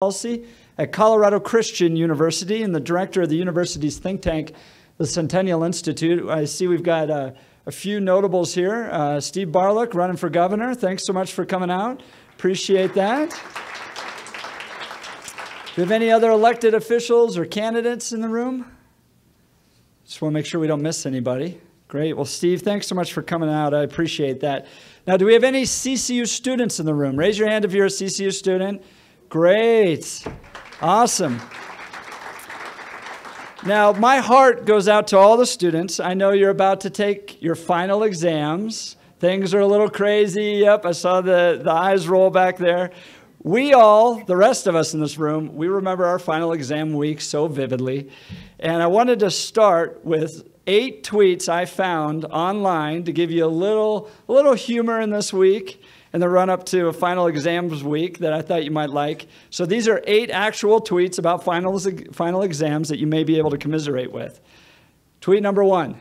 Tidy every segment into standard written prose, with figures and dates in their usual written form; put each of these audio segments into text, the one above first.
Policy at Colorado Christian University and the director of the university's think tank, the Centennial Institute. I see we've got a few notables here. Steve Barlock running for governor. Thanks so much for coming out. Appreciate that. Do we have any other elected officials or candidates in the room? Just want to make sure we don't miss anybody. Great. Well, Steve, thanks so much for coming out. I appreciate that. Now, do we have any CCU students in the room? Raise your hand if you're a CCU student. Great. Awesome. Now, my heart goes out to all the students. I know you're about to take your final exams. Things are a little crazy. Yep, I saw the eyes roll back there. We all, the rest of us in this room, we remember our final exam week so vividly. And I wanted to start with 8 tweets I found online to give you a little humor in this week and the run up to a final exams week that I thought you might like. So these are 8 actual tweets about final exams that you may be able to commiserate with. Tweet number 1.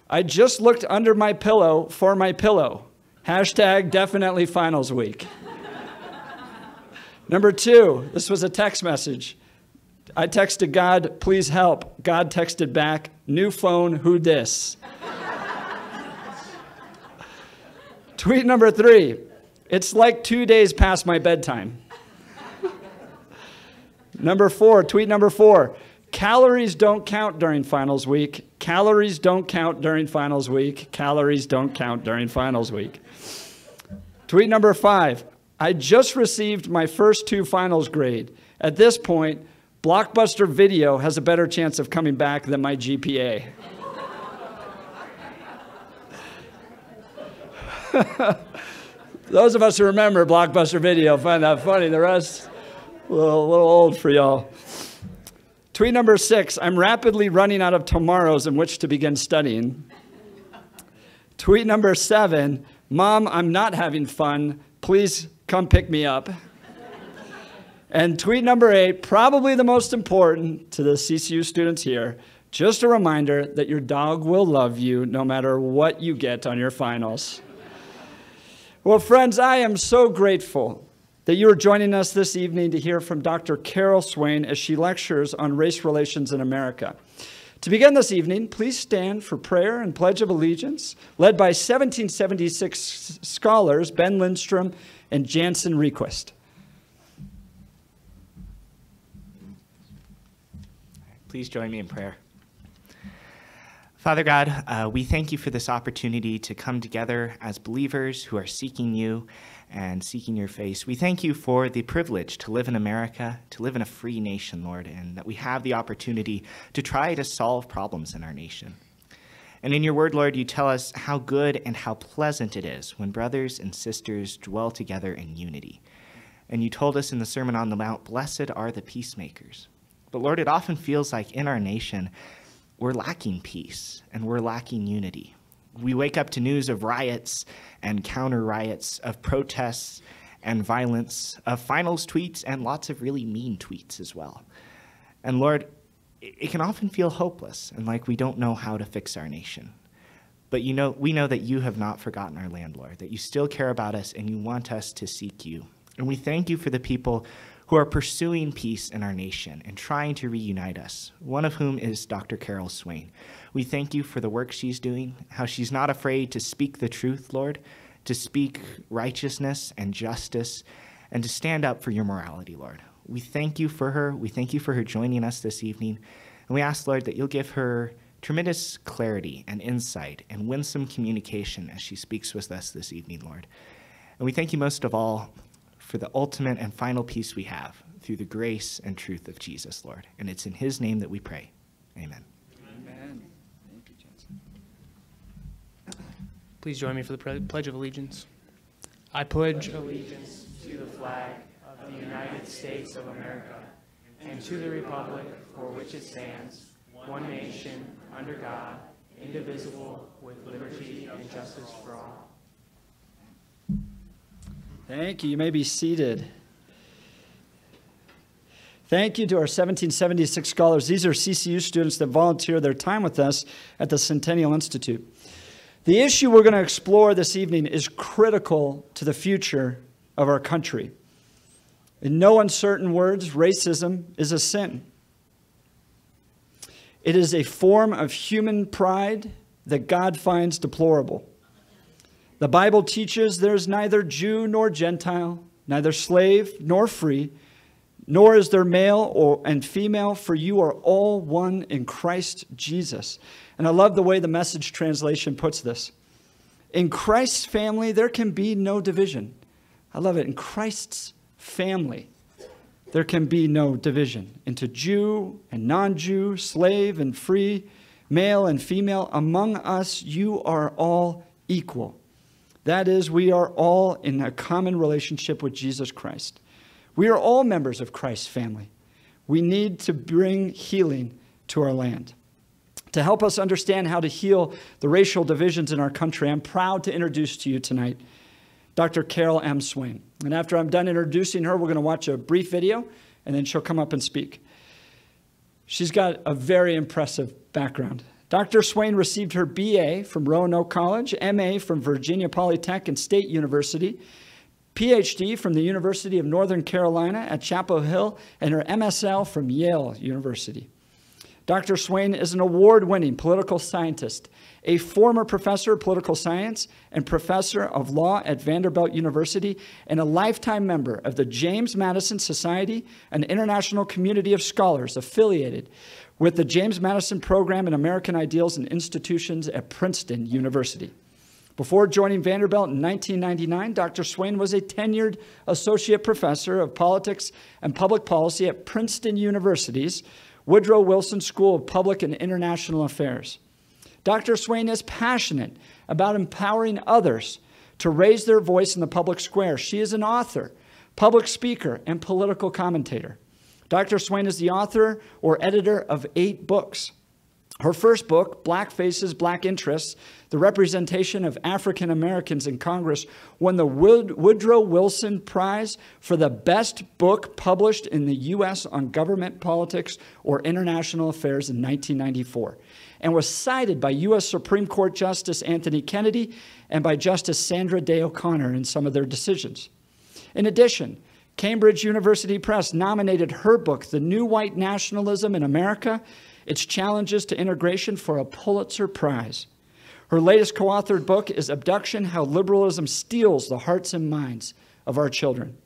I just looked under my pillow for my pillow. Hashtag definitely finals week. Number 2, this was a text message. I texted God, please help. God texted back, new phone, who dis? Tweet number 3, it's like 2 days past my bedtime. Number 4, tweet number 4, calories don't count during finals week. Calories don't count during finals week. Calories don't count during finals week. Tweet number 5, I just received my first 2 finals grade. At this point, Blockbuster Video has a better chance of coming back than my GPA. Those of us who remember Blockbuster Video find that funny. The rest, a little old for y'all. Tweet number 6, I'm rapidly running out of tomorrows in which to begin studying. Tweet number 7, Mom, I'm not having fun. Please come pick me up. And tweet number 8, probably the most important to the CCU students here, just a reminder that your dog will love you no matter what you get on your finals. Well, friends, I am so grateful that you are joining us this evening to hear from Dr. Carol Swain as she lectures on race relations in America. To begin this evening, please stand for prayer and Pledge of Allegiance, led by 1776 scholars Ben Lindstrom and Jansen Request. Please join me in prayer. Father God, we thank you for this opportunity to come together as believers who are seeking you and seeking your face. We thank you for the privilege to live in America, to live in a free nation, Lord, and that we have the opportunity to try to solve problems in our nation. And in your word, Lord, you tell us how good and how pleasant it is when brothers and sisters dwell together in unity. And you told us in the Sermon on the Mount, blessed are the peacemakers. But Lord, it often feels like in our nation, we're lacking peace and we're lacking unity. We wake up to news of riots and counter riots, of protests and violence, of finals tweets and lots of really mean tweets as well. And Lord, it can often feel hopeless and like we don't know how to fix our nation. But we know that you have not forgotten our land, Lord, that you still care about us and you want us to seek you. And we thank you for the people who are pursuing peace in our nation and trying to reunite us, one of whom is Dr. Carol Swain. We thank you for the work she's doing, how she's not afraid to speak the truth, Lord, to speak righteousness and justice, and to stand up for your morality, Lord. We thank you for her. We thank you for her joining us this evening. And we ask, Lord, that you'll give her tremendous clarity and insight and winsome communication as she speaks with us this evening, Lord. And we thank you most of all for the ultimate and final peace we have through the grace and truth of Jesus, Lord. And it's in his name that we pray. Amen. Amen. Thank you, Jensen. Please join me for the Pledge of Allegiance. I pledge allegiance to the flag of the United States of America and to the republic for which it stands, one nation, under God, indivisible, with liberty and justice for all. Thank you. You may be seated. Thank you to our 1776 scholars. These are CCU students that volunteer their time with us at the Centennial Institute. The issue we're going to explore this evening is critical to the future of our country. In no uncertain words, racism is a sin. It is a form of human pride that God finds deplorable. The Bible teaches there is neither Jew nor Gentile, neither slave nor free, nor is there male and female, for you are all one in Christ Jesus. And I love the way the Message translation puts this. In Christ's family, there can be no division. I love it. In Christ's family, there can be no division into Jew and non-Jew, slave and free, male and female. Among us, you are all equal. That is, we are all in a common relationship with Jesus Christ. We are all members of Christ's family. We need to bring healing to our land. To help us understand how to heal the racial divisions in our country, I'm proud to introduce to you tonight Dr. Carol M. Swain. And after I'm done introducing her, we're going to watch a brief video, and then she'll come up and speak. She's got a very impressive background. Dr. Swain received her BA from Roanoke College, MA from Virginia Polytech and State University, PhD from the University of Northern Carolina at Chapel Hill, and her MSL from Yale University. Dr. Swain is an award-winning political scientist, a former professor of political science and professor of law at Vanderbilt University, and a lifetime member of the James Madison Society, an international community of scholars affiliated with the James Madison Program in American Ideals and Institutions at Princeton University. Before joining Vanderbilt in 1999, Dr. Swain was a tenured associate professor of politics and public policy at Princeton University's Woodrow Wilson School of Public and International Affairs. Dr. Swain is passionate about empowering others to raise their voice in the public square. She is an author, public speaker, and political commentator. Dr. Swain is the author or editor of 8 books. Her first book, Black Faces, Black Interests, The Representation of African Americans in Congress, won the Woodrow Wilson Prize for the best book published in the U.S. on government politics or international affairs in 1994, and was cited by U.S. Supreme Court Justice Anthony Kennedy and by Justice Sandra Day O'Connor in some of their decisions. In addition, Cambridge University Press nominated her book, The New White Nationalism in America, Its Challenges to Integration, for a Pulitzer Prize. Her latest co-authored book is Abduction: How Liberalism Steals the Hearts and Minds of Our Children.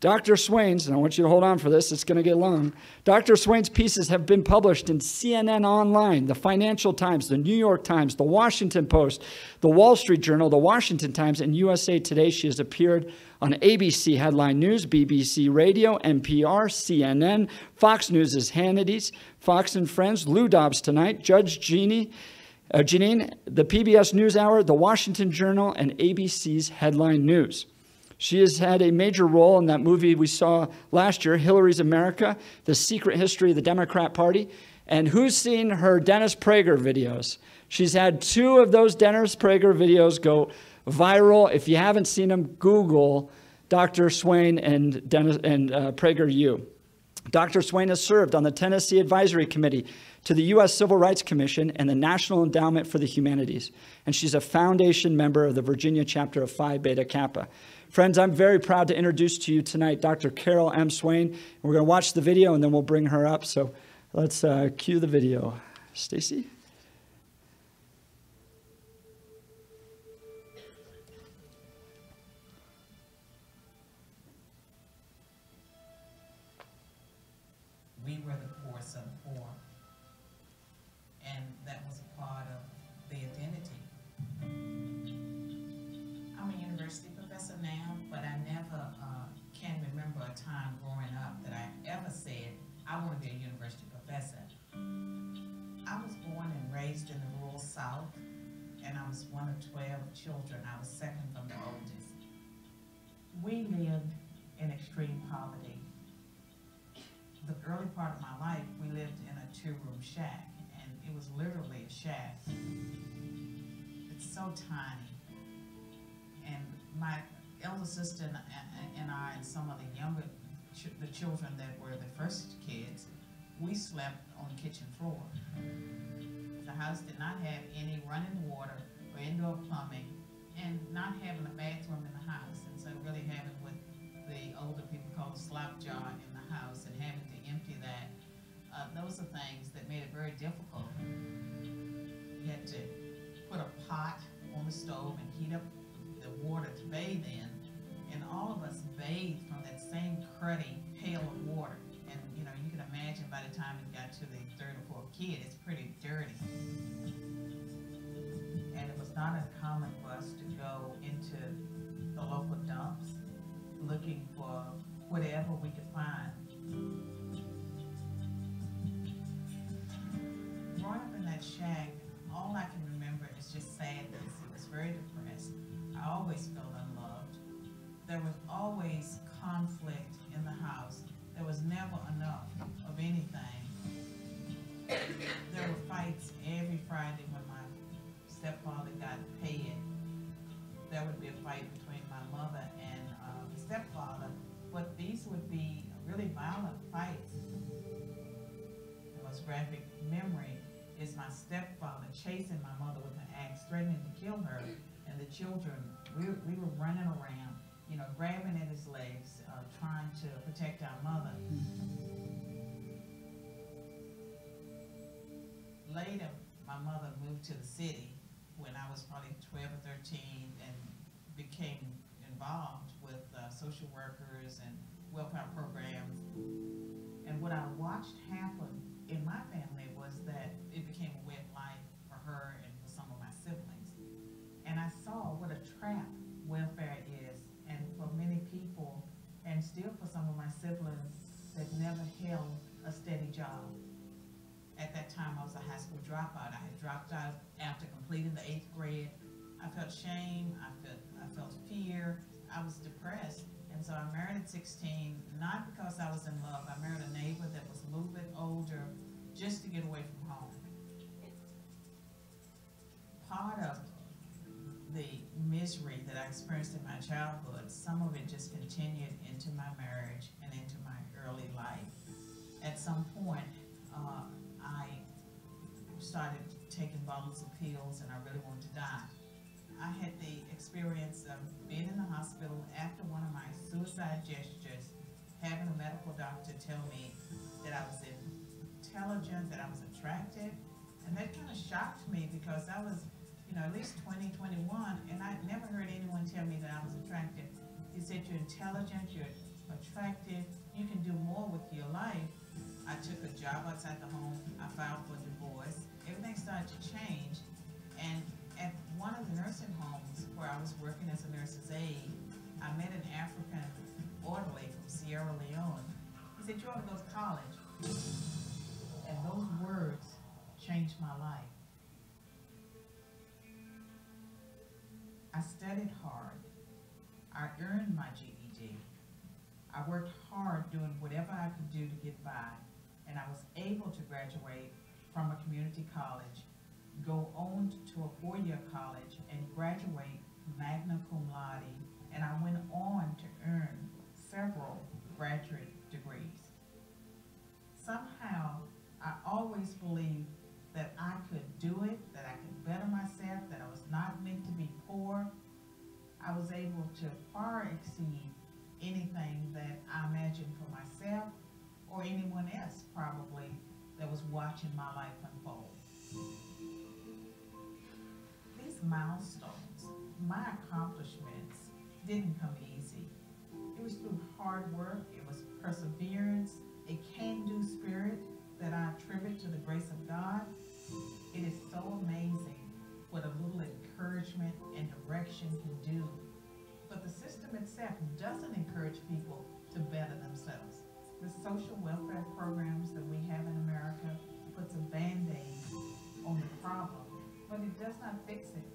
Dr. Swain's, and I want you to hold on for this, it's going to get long. Dr. Swain's pieces have been published in CNN Online, the Financial Times, the New York Times, the Washington Post, the Wall Street Journal, the Washington Times, and USA Today. She has appeared on ABC Headline News, BBC Radio, NPR, CNN, Fox News' Hannity's, Fox and Friends, Lou Dobbs Tonight, Judge Janine, the PBS NewsHour, the Washington Journal, and ABC's Headline News. She has had a major role in that movie we saw last year, Hillary's America, The Secret History of the Democrat Party. And who's seen her Dennis Prager videos? She's had 2 of those Dennis Prager videos go viral. If you haven't seen them, Google Dr. Swain and Prager U. Dr. Swain has served on the Tennessee Advisory Committee to the U.S. Civil Rights Commission and the National Endowment for the Humanities. And she's a foundation member of the Virginia chapter of Phi Beta Kappa. Friends, I'm very proud to introduce to you tonight Dr. Carol M. Swain. We're going to watch the video, and then we'll bring her up. So let's cue the video. Stacy? We were the poorest of the poor, and that was a part of the identity. I'm a university professor now, but I never can remember a time growing up that I ever said, I want to be a university professor. I was born and raised in the rural South, and I was one of 12 children. I was second from the oldest. We lived in extreme poverty. The early part of my life, we lived in a 2-room shack, and it was literally a shack. It's so tiny. And my elder sister and I and some of the younger, the children that were the first kids, we slept on the kitchen floor. The house did not have any running water or indoor plumbing, and not having a bathroom in the house, and so really having what the older people call a slop jar in the house and having to empty that. Those are things that made it very difficult. You had to put a pot on the stove and heat up the water to bathe in, and all of us bathed from that same cruddy pail of water. And you know, you can imagine by the time it got to the third or fourth kid, it's pretty dirty. And it was not uncommon for us to go into the local dumps looking for whatever we could find. Growing up in that shack, all I can remember is just sadness. It was very depressed. I always felt unloved. There was always conflict in the house. There was never enough of anything. There were fights every Friday when my stepfather got paid. There would be a fight between my mother and the stepfather, but these would be really violent fights. The most graphic memory is my stepfather chasing my mother with an axe, threatening to kill her, and the children, we were running around, you know, grabbing at his legs, trying to protect our mother. Later, my mother moved to the city when I was probably 12 or 13 and became involved with social workers and welfare programs. And what I watched happen in my family was that it became a way of life for her and for some of my siblings. And I saw what a trap welfare is, and for many people, and still for some of my siblings that never held a steady job. At that time, I was a high school dropout. I had dropped out after completing the 8th grade. I felt shame, I felt fear, I was depressed. And so I married at 16, not because I was in love. I married a neighbor that was a little bit older, just to get away from home. Part of the misery that I experienced in my childhood, some of it just continued into my marriage and into my early life. At some point, I started taking bottles of pills and I really wanted to die. I had the experience of being in the hospital after one of my suicide gestures, having a medical doctor tell me that I was intelligent, that I was attractive, and that kind of shocked me because I was, you know, at least 20, 21, and I never heard anyone tell me that I was attractive. He said, you're intelligent, you're attractive, you can do more with your life. I took a job outside the home, I filed for divorce, everything started to change, and at one of the nursing homes where I was working as a nurse's aide, I met an African orderly from Sierra Leone. He said, you ought to go to college. And those words changed my life. I studied hard. I earned my GED. I worked hard doing whatever I could do to get by, and I was able to graduate from a community college, go on to a four-year college, and graduate magna cum laude, and I went on to earn several graduate degrees. Somehow, I always believed that I could do it, that I could better myself, that I was not meant to be poor. I was able to far exceed anything that I imagined for myself or anyone else probably that was watching my life unfold. These milestones, my accomplishments, didn't come easy. It was through hard work, it was perseverance, a can-do spirit that I attribute to the grace of God. It is so amazing what a little encouragement and direction can do. But the system itself doesn't encourage people to better themselves. The social welfare programs that we have in America puts a Band-Aid on the problem, but it does not fix it.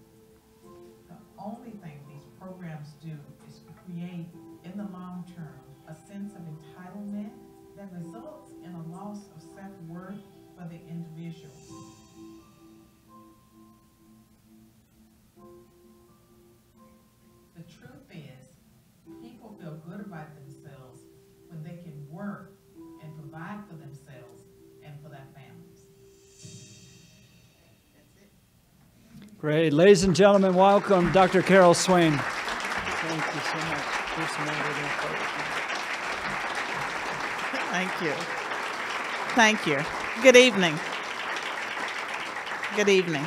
The only thing these programs do is create, in the long term, a sense of entitlement that results in a loss of self-worth for the individual. The truth is, people feel good about themselves when they can work and provide for themselves and for their families. That's it. Great. Ladies and gentlemen, welcome Dr. Carol Swain. Thank you so much. do some more reading of poetry. Thank you. Thank you. Good evening. Good evening.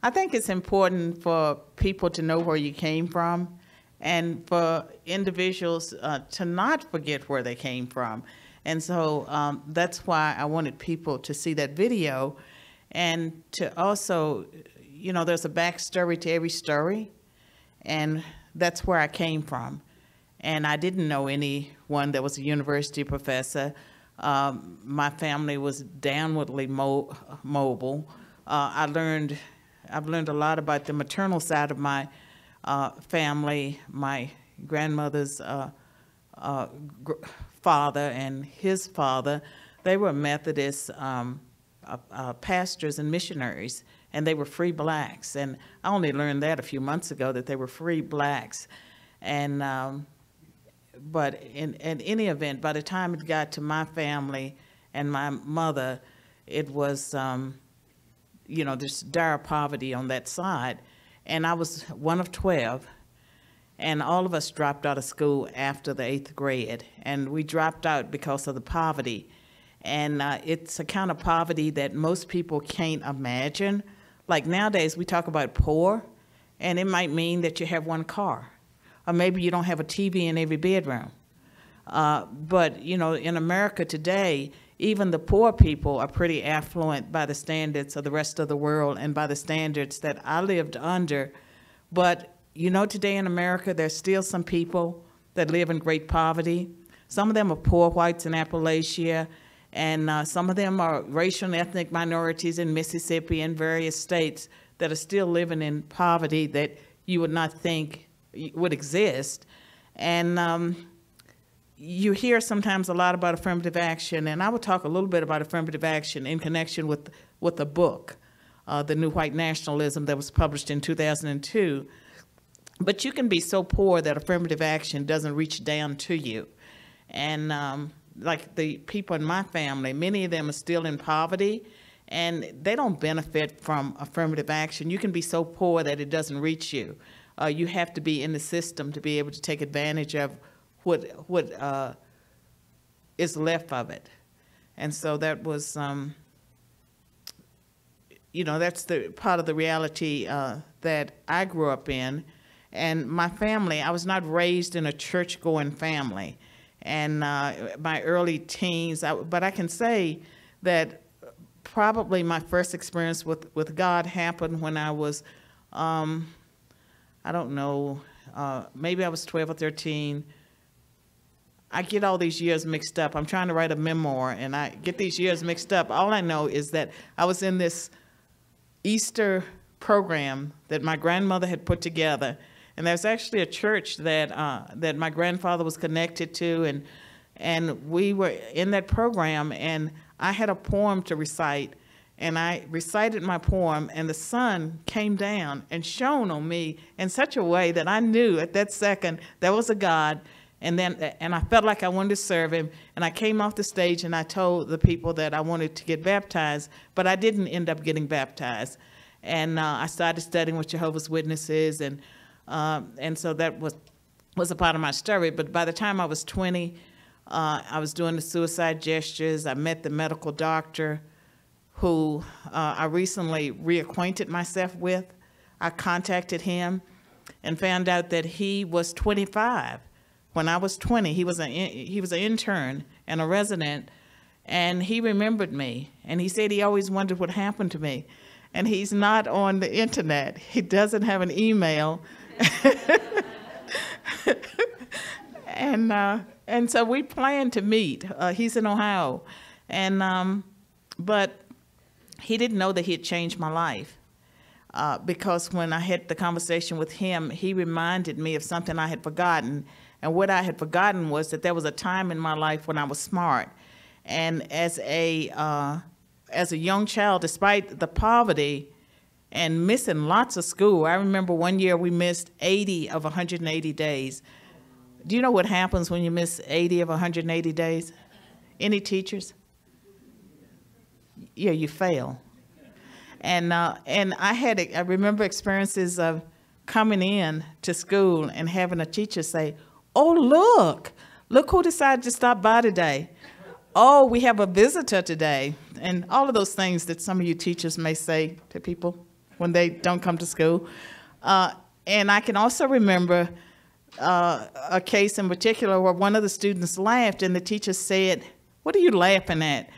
I think it's important for people to know where you came from and for individuals to not forget where they came from. And so that's why I wanted people to see that video and to also, you know, there's a backstory to every story, and that's where I came from. And I didn't know anyone that was a university professor. My family was downwardly mobile. I've learned a lot about the maternal side of my family. My grandmother's father and his father, they were Methodist pastors and missionaries, and they were free blacks. And I only learned that a few months ago, that they were free blacks. And but in any event, by the time it got to my family and my mother, it was, you know, there's dire poverty on that side. And I was one of 12, and all of us dropped out of school after the 8th grade. And we dropped out because of the poverty. And it's a kind of poverty that most people can't imagine. Like nowadays, we talk about poor, and it might mean that you have one car, or maybe you don't have a TV in every bedroom. But, you know, in America today, even the poor people are pretty affluent by the standards of the rest of the world and by the standards that I lived under. But, you know, today in America, there's still some people that live in great poverty. Some of them are poor whites in Appalachia, and some of them are racial and ethnic minorities in Mississippi and various states that are still living in poverty that you would not think would exist. And you hear sometimes a lot about affirmative action, and I will talk a little bit about affirmative action in connection with a book, The New White Nationalism, that was published in 2002. But you can be so poor that affirmative action doesn't reach down to you. And like the people in my family, many of them are still in poverty, and they don't benefit from affirmative action. You can be so poor that it doesn't reach you. You have to be in the system to be able to take advantage of what is left of it. And so that was, you know, that's the part of the reality that I grew up in. And my family, I was not raised in a church-going family. And my early teens, but I can say that probably my first experience with God happened when I was, I don't know, maybe I was 12 or 13. I get all these years mixed up. I'm trying to write a memoir, and I get these years mixed up. All I know is that I was in this Easter program that my grandmother had put together, and there's actually a church that that my grandfather was connected to, and we were in that program, and I had a poem to recite, and I recited my poem, and the sun came down and shone on me in such a way that I knew at that second there was a God. And I felt like I wanted to serve him, and I came off the stage and I told the people that I wanted to get baptized, but I didn't end up getting baptized. And I started studying with Jehovah's Witnesses, and so that was a part of my story. But by the time I was 20, I was doing the suicide gestures. I met the medical doctor who I recently reacquainted myself with. I contacted him and found out that he was 25. When I was 20, he was an intern and a resident, and he remembered me, and he said he always wondered what happened to me. And he's not on the internet. He doesn't have an email. And so we planned to meet. He's in Ohio, and but he didn't know that he had changed my life, because when I had the conversation with him, he reminded me of something I had forgotten. And what I had forgotten was that there was a time in my life when I was smart. And as a young child, despite the poverty and missing lots of school, I remember one year we missed 80 of 180 days. Do you know what happens when you miss 80 of 180 days? Any teachers? Yeah, you fail. And I remember experiences of coming in to school and having a teacher say, "Oh, look who decided to stop by today. Oh, we have a visitor today." And all of those things that some of you teachers may say to people when they don't come to school. And I can also remember a case in particular where one of the students laughed and the teacher said, "What are you laughing at?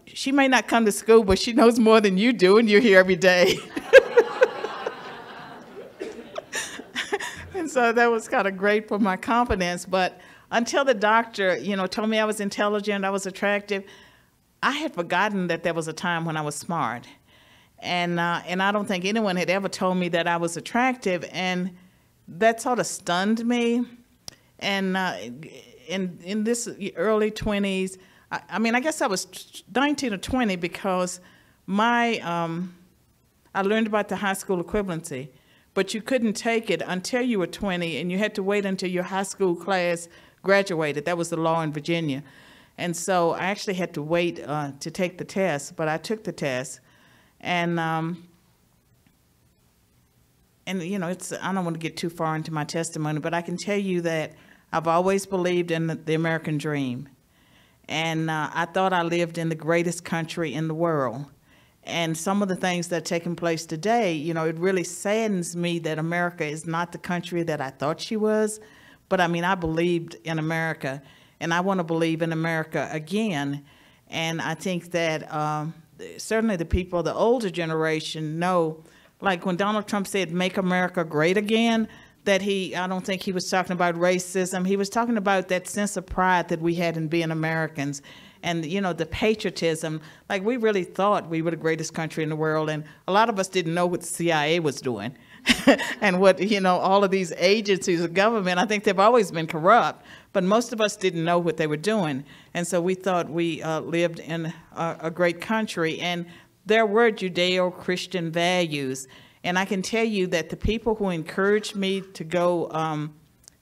She may not come to school, but she knows more than you do, and you're here every day." And so that was kind of great for my confidence. But until the doctor, told me I was intelligent, I was attractive, I had forgotten that there was a time when I was smart. And I don't think anyone had ever told me that I was attractive, and that sort of stunned me. And in this early 20s, I guess I was 19 or 20 because I learned about the high school equivalency, but you couldn't take it until you were 20, and you had to wait until your high school class graduated. That was the law in Virginia. And so I actually had to wait to take the test, but I took the test. And I don't want to get too far into my testimony, but I can tell you that I've always believed in the American dream. And I thought I lived in the greatest country in the world. And some of the things that are taking place today, it really saddens me that America is not the country that I thought she was. But I believed in America, and I want to believe in America again. And I think that certainly the people, the older generation, know, like when Donald Trump said, "Make America Great Again," that I don't think he was talking about racism. He was talking about that sense of pride that we had in being Americans. And, the patriotism, like we really thought we were the greatest country in the world. And a lot of us didn't know what the CIA was doing and what, all of these agencies of government. I think they've always been corrupt, but most of us didn't know what they were doing. And so we thought we lived in a great country. And there were Judeo-Christian values. And I can tell you that the people who encouraged me to go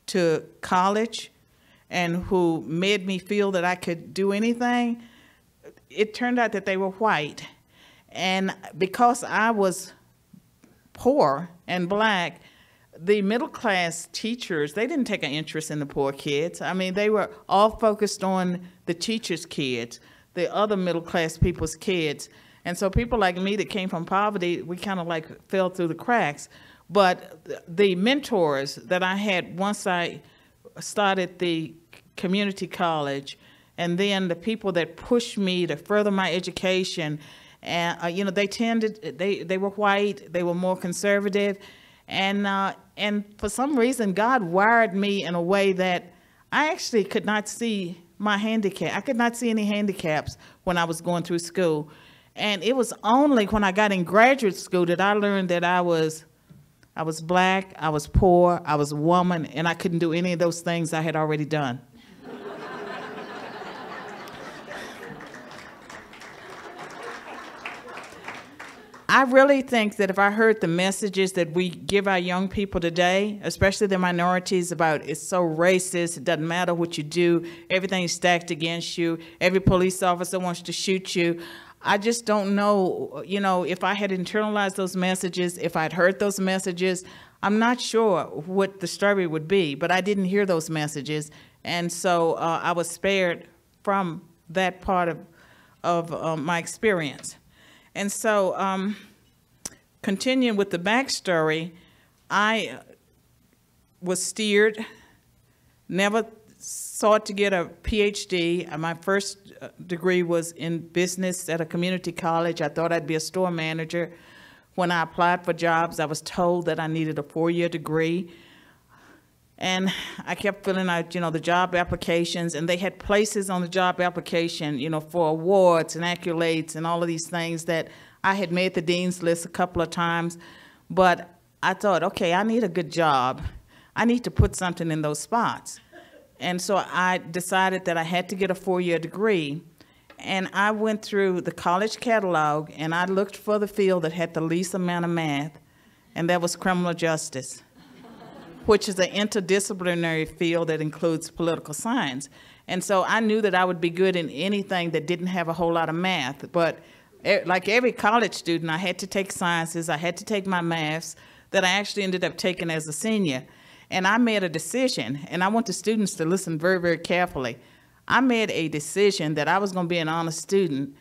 to college and who made me feel that I could do anything, it turned out that they were white. And because I was poor and black, the middle-class teachers, they didn't take an interest in the poor kids. They were all focused on the teachers' kids, the other middle-class people's kids. And so people like me that came from poverty, we kind of like fell through the cracks. But the mentors that I had once I started the community college, and then the people that pushed me to further my education, and they were white, they were more conservative, and for some reason God wired me in a way that I actually could not see my handicap. I could not see any handicaps when I was going through school. And it was only when I got in graduate school that I learned that I was black, I was poor, I was a woman, and I couldn't do any of those things I had already done. I really think that if I heard the messages that we give our young people today, especially the minorities, about it's so racist, it doesn't matter what you do, everything's stacked against you, every police officer wants to shoot you, I just don't know, if I had internalized those messages, if I'd heard those messages, I'm not sure what the story would be, but I didn't hear those messages. And so I was spared from that part of my experience. And so continuing with the backstory, I was steered, never sought to get a PhD. My first degree was in business at a community college. I thought I'd be a store manager. When I applied for jobs, I was told that I needed a 4-year degree. And I kept filling out, the job applications, and they had places on the job application, for awards and accolades and all of these things that I had made the dean's list a couple of times. But I thought, okay, I need a good job. I need to put something in those spots. And so I decided that I had to get a 4-year degree. And I went through the college catalog, and I looked for the field that had the least amount of math, and that was criminal justice, which is an interdisciplinary field that includes political science. And so I knew that I would be good in anything that didn't have a whole lot of math. But like every college student, I had to take sciences, I had to take my maths. that I actually ended up taking as a senior. And I made a decision, and I want the students to listen very, very carefully. I made a decision that I was going to be an honor student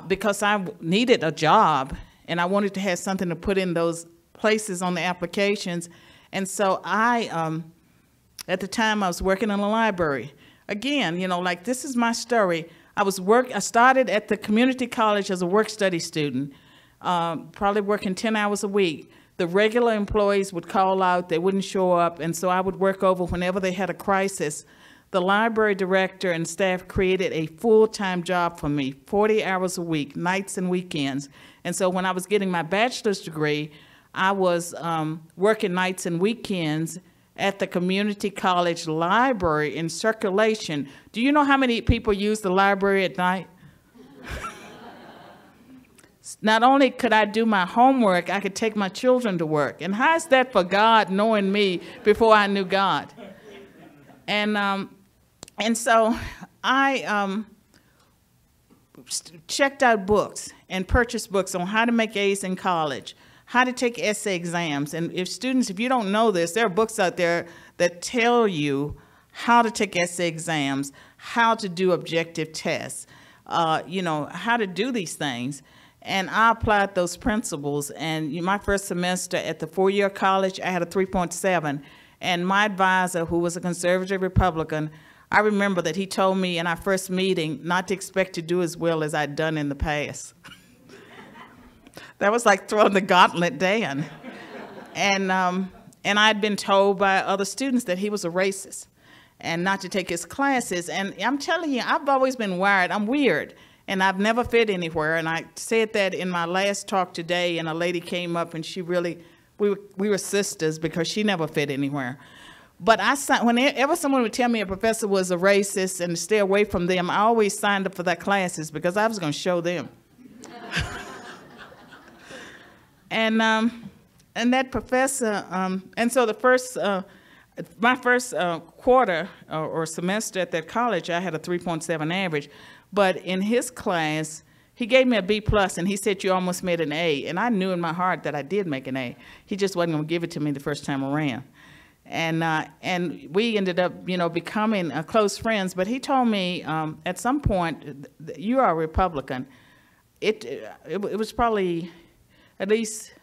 because I needed a job, and I wanted to have something to put in those places on the applications. And so I, at the time, I was working in a library. Again, you know, like, this is my story. I started at the community college as a work-study student, probably working 10 hours a week. The regular employees would call out, they wouldn't show up, and so I would work over whenever they had a crisis. The library director and staff created a full-time job for me, 40 hours a week, nights and weekends. And so when I was getting my bachelor's degree, I was working nights and weekends at the community college library in circulation. Do you know how many people use the library at night? Not only could I do my homework, I could take my children to work. And how is that for God knowing me before I knew God? And so I checked out books and purchased books on how to make A's in college, how to take essay exams. And if you don't know this, there are books out there that tell you how to take essay exams, how to do objective tests, you know, how to do these things. And I applied those principles. And my first semester at the four-year college, I had a 3.7. And my advisor, who was a conservative Republican, I remember that he told me in our first meeting not to expect to do as well as I'd done in the past. That was like throwing the gauntlet down. And I'd been told by other students that he was a racist and not to take his classes. And I'm telling you, I've always been wired. I'm weird. And I've never fit anywhere. And I said that in my last talk today, and a lady came up and she really, we were sisters because she never fit anywhere. But whenever someone would tell me a professor was a racist and to stay away from them, I always signed up for their classes because I was going to show them. And that professor, and so my first quarter or semester at that college, I had a 3.7 average. But in his class, he gave me a B+, and he said, you almost made an A. And I knew in my heart that I did make an A. He just wasn't going to give it to me the first time around. And we ended up, you know, becoming close friends. But he told me at some point, you are a Republican. It was probably at least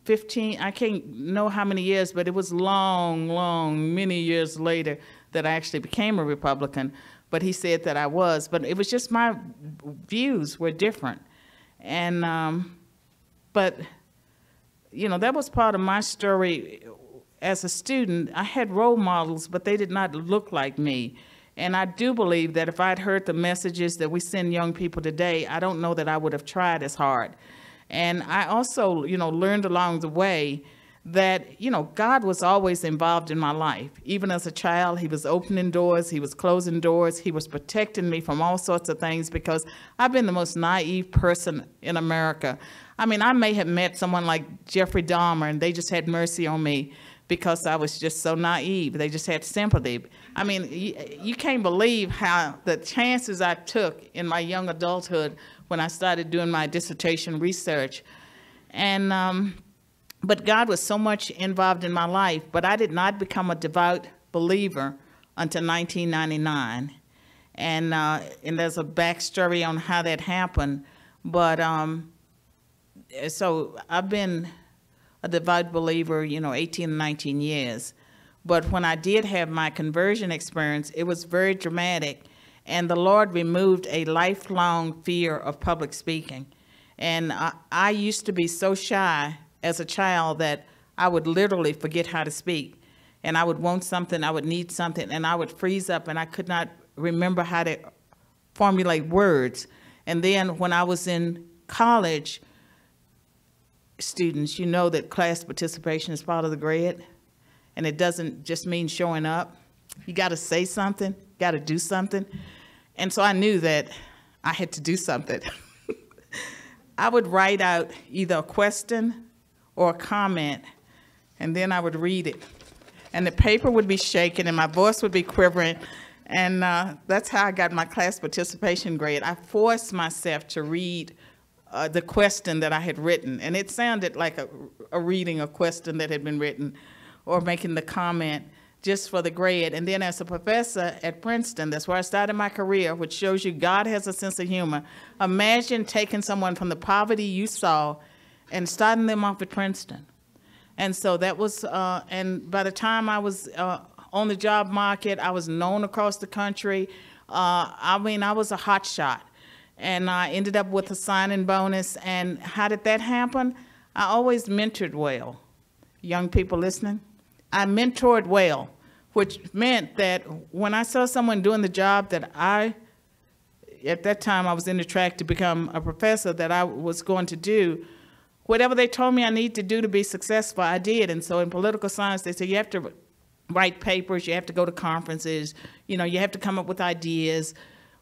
15, I can't know how many years, but it was long, many years later that I actually became a Republican. But he said that I was. But it was just my views were different. And, but, you know, that was part of my story as a student. I had role models, but they did not look like me. And I do believe that if I'd heard the messages that we send young people today, I don't know that I would have tried as hard. And I also, you know, learned along the way that, you know, God was always involved in my life. Even as a child, he was opening doors, he was closing doors, he was protecting me from all sorts of things because I've been the most naive person in America. I mean, I may have met someone like Jeffrey Dahmer and they just had mercy on me because I was just so naive. They just had sympathy. I mean, you can't believe how the chances I took in my young adulthood when I started doing my dissertation research. And, but God was so much involved in my life, but I did not become a devout believer until 1999. And there's a backstory on how that happened. But so I've been a devout believer, you know, 18, 19 years. But when I did have my conversion experience, it was very dramatic. And the Lord removed a lifelong fear of public speaking. And I used to be so shy as a child that I would literally forget how to speak. And I would want something, I would need something, and I would freeze up and I could not remember how to formulate words. And then when I was in college, students, you know that class participation is part of the grade. And it doesn't just mean showing up. You got to say something, got to do something. And so I knew that I had to do something. I would write out either a question or a comment, and then I would read it. And the paper would be shaking, and my voice would be quivering. And that's how I got my class participation grade. I forced myself to read the question that I had written. And it sounded like a reading a question that had been written or making the comment just for the grade. And then as a professor at Princeton, that's where I started my career, which shows you God has a sense of humor. Imagine taking someone from the poverty you saw and starting them off at Princeton. And so that was, and by the time I was on the job market, I was known across the country. I mean, I was a hot shot. And I ended up with a signing bonus. And how did that happen? I always mentored well. Young people listening? I mentored well, which meant that when I saw someone doing the job that at that time I was in the track to become a professor, that I was going to do, whatever they told me I need to do to be successful, I did. And so in political science, they say you have to write papers, you have to go to conferences, you know, you have to come up with ideas.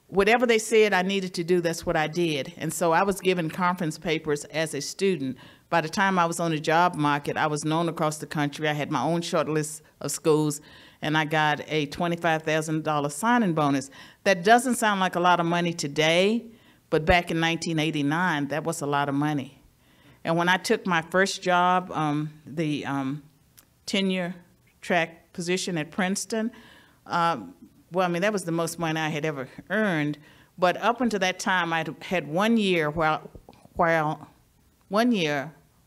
Whatever they said I needed to do, that's what I did. And so I was given conference papers as a student. By the time I was on the job market, I was known across the country. I had my own short list of schools, and I got a $25,000 signing bonus. That doesn't sound like a lot of money today, but back in 1989, that was a lot of money. And when I took my first job, the tenure track position at Princeton, well, I mean, that was the most money I had ever earned. But up until that time, I had 1 year while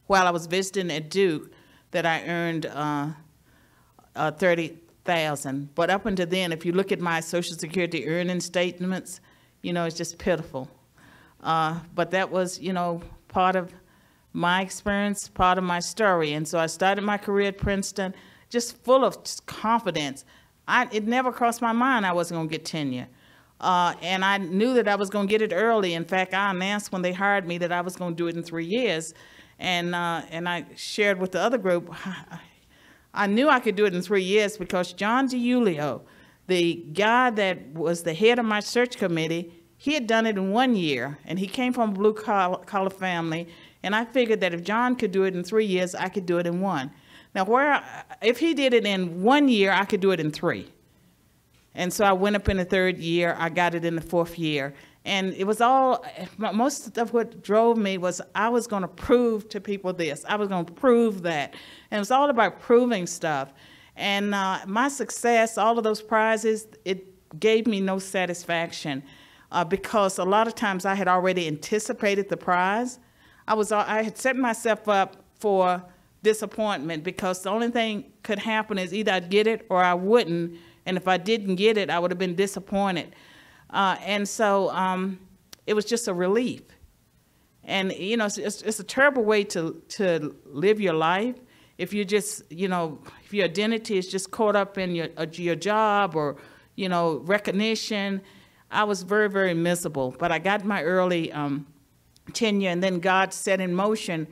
I was visiting at Duke that I earned $30,000. But up until then, if you look at my Social Security earning statements, you know, it's just pitiful. But that was, you know, part of my experience, part of my story. And so I started my career at Princeton just full of confidence. It never crossed my mind I wasn't going to get tenure. And I knew that I was going to get it early. In fact, I announced when they hired me that I was going to do it in 3 years. And I shared with the other group, I knew I could do it in 3 years because John DiIulio, the guy that was the head of my search committee, he had done it in 1 year. And he came from a blue-collar family. And I figured that if John could do it in 3 years, I could do it in 1. Now, if he did it in 1 year, I could do it in 3. And so I went up in the 3rd year. I got it in the 4th year. And it was all, most of what drove me was I was going to prove to people this. I was going to prove that. And it was all about proving stuff. And my success, all of those prizes, it gave me no satisfaction because a lot of times I had already anticipated the prize. I had set myself up for disappointment because the only thing could happen is either I'd get it or I wouldn't. And if I didn't get it, I would have been disappointed. And so it was just a relief. And, you know, it's a terrible way to live your life. If you just, you know, if your identity is just caught up in your job or, you know, recognition. I was very, very miserable. But I got my early tenure, and then God set in motion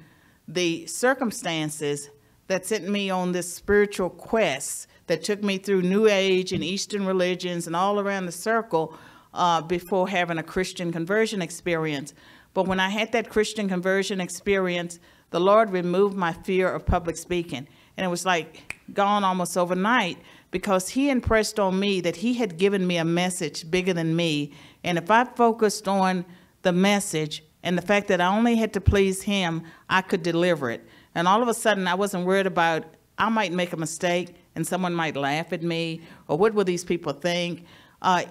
the circumstances that sent me on this spiritual quest that took me through New Age and Eastern religions and all around the circle before having a Christian conversion experience. But when I had that Christian conversion experience, the Lord removed my fear of public speaking. And it was like gone almost overnight because he impressed on me that he had given me a message bigger than me. And if I focused on the message and the fact that I only had to please him, I could deliver it. And all of a sudden, I wasn't worried about I might make a mistake and someone might laugh at me, or what will these people think?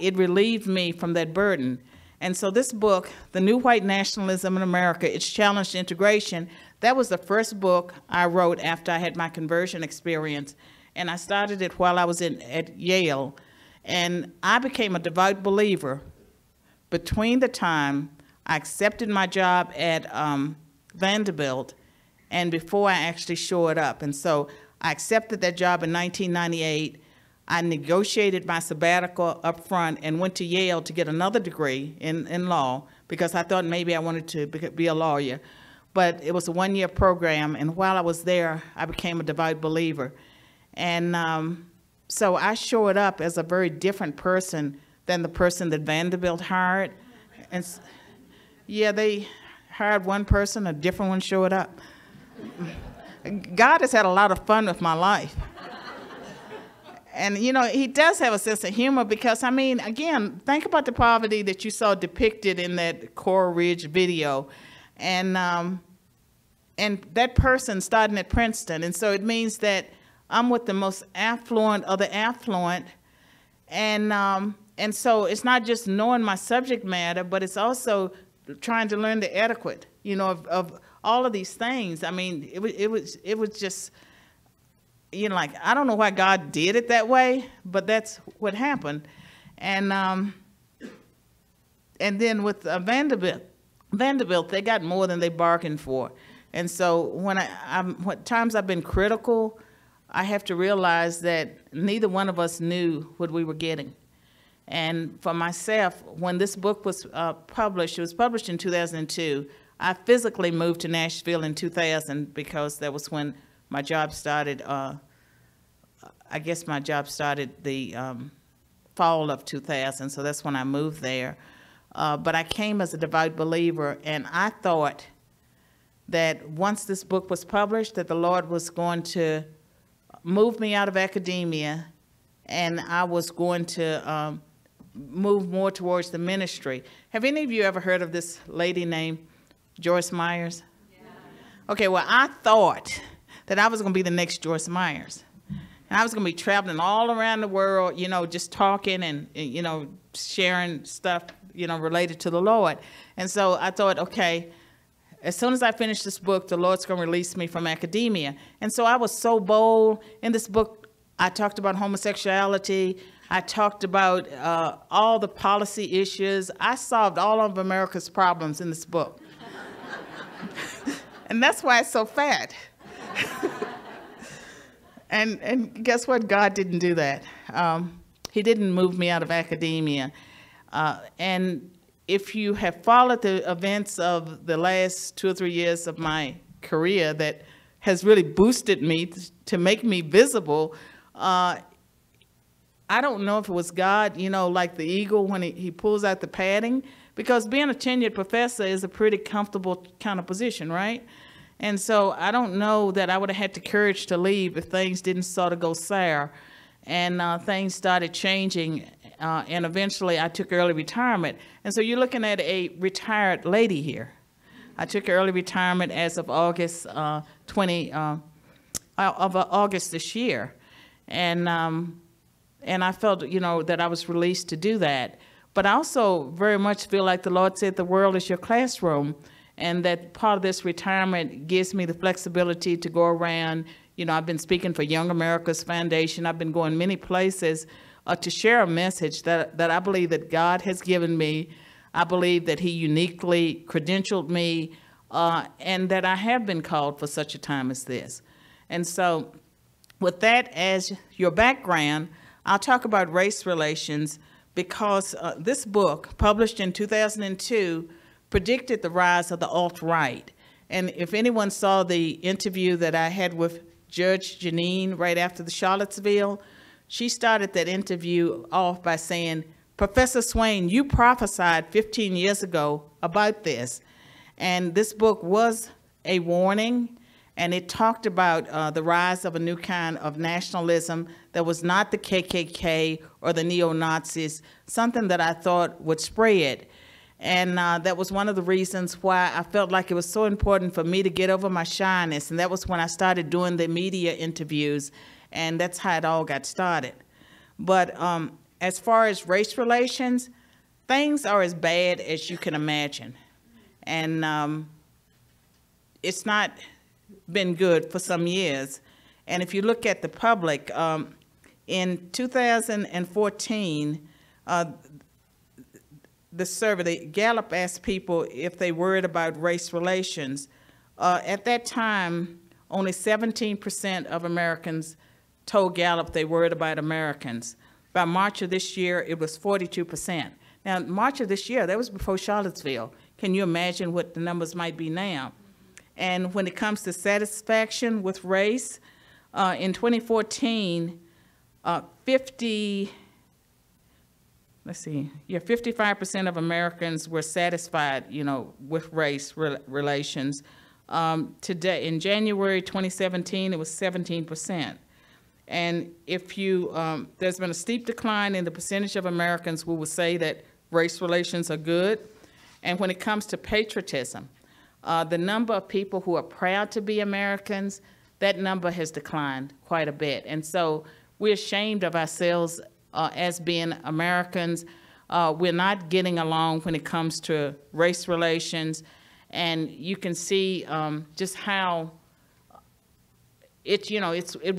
It relieved me from that burden. And so this book, The New White Nationalism in America, Its Challenge to Integration, that was the first book I wrote after I had my conversion experience. And I started it while I was at Yale. And I became a devout believer between the time I accepted my job at Vanderbilt and before I actually showed up. And so I accepted that job in 1998. I negotiated my sabbatical up front and went to Yale to get another degree in law because I thought maybe I wanted to be a lawyer. But it was a one-year program, and while I was there, I became a devout believer. And so I showed up as a very different person than the person that Vanderbilt hired. And yeah, they hired one person, a different one showed up. God has had a lot of fun with my life. And, you know, he does have a sense of humor because, I mean, again, think about the poverty that you saw depicted in that Coral Ridge video. And that person starting at Princeton. And so it means that I'm with the most affluent of the affluent. And so it's not just knowing my subject matter, but it's also trying to learn the etiquette, you know, of all of these things. I mean, it was just, you know, like, I don't know why God did it that way, but that's what happened. And then with Vanderbilt, they got more than they bargained for. And so what times I've been critical, I have to realize that neither one of us knew what we were getting. And for myself, when this book was published, it was published in 2002. I physically moved to Nashville in 2000 because that was when my job started. I guess my job started the fall of 2000, so that's when I moved there. But I came as a devout believer, and I thought that once this book was published, that the Lord was going to move me out of academia, and I was going to move more towards the ministry. Have any of you ever heard of this lady named Joyce Myers? Yeah. Okay, well, I thought that I was going to be the next Joyce Myers. And I was going to be traveling all around the world, you know, just talking and, you know, sharing stuff, you know, related to the Lord. And so I thought, okay, as soon as I finish this book, the Lord's going to release me from academia. And so I was so bold. In this book, I talked about homosexuality. I talked about all the policy issues. I solved all of America's problems in this book. And that's why it's so fat. And guess what? God didn't do that. He didn't move me out of academia. And if you have followed the events of the last 2 or 3 years of my career that has really boosted me to make me visible, I don't know if it was God, you know, like the eagle when he pulls out the padding, because being a tenured professor is a pretty comfortable kind of position, right? And so I don't know that I would have had the courage to leave if things didn't sort of go sour. And things started changing, and eventually I took early retirement. And so you're looking at a retired lady here. I took early retirement as of August August this year. And I felt, you know, that I was released to do that. But I also very much feel like the Lord said the world is your classroom, and that part of this retirement gives me the flexibility to go around. You know, I've been speaking for Young America's Foundation. I've been going many places to share a message that I believe that God has given me. I believe that He uniquely credentialed me, and that I have been called for such a time as this. And so with that as your background, I'll talk about race relations because this book, published in 2002, predicted the rise of the alt-right. And if anyone saw the interview that I had with Judge Janine right after the Charlottesville, she started that interview off by saying, "Professor Swain, you prophesied 15 years ago about this." And this book was a warning, and it talked about the rise of a new kind of nationalism that was not the KKK or the neo-Nazis, something that I thought would spread. And that was one of the reasons why I felt like it was so important for me to get over my shyness. And that was when I started doing the media interviews, and that's how it all got started. But as far as race relations, things are as bad as you can imagine. And it's not been good for some years. And if you look at the public, in 2014, the survey, Gallup asked people if they worried about race relations. At that time, only 17% of Americans told Gallup they worried about Americans. By March of this year, it was 42%. Now, March of this year, that was before Charlottesville. Can you imagine what the numbers might be now? And when it comes to satisfaction with race, in 2014, 55% of Americans were satisfied, you know, with race relations. Today, in January 2017, it was 17%. And if you, there's been a steep decline in the percentage of Americans who will say that race relations are good. And when it comes to patriotism, The number of people who are proud to be Americans, that number has declined quite a bit. And so we're ashamed of ourselves as being Americans. We're not getting along when it comes to race relations. And you can see just how it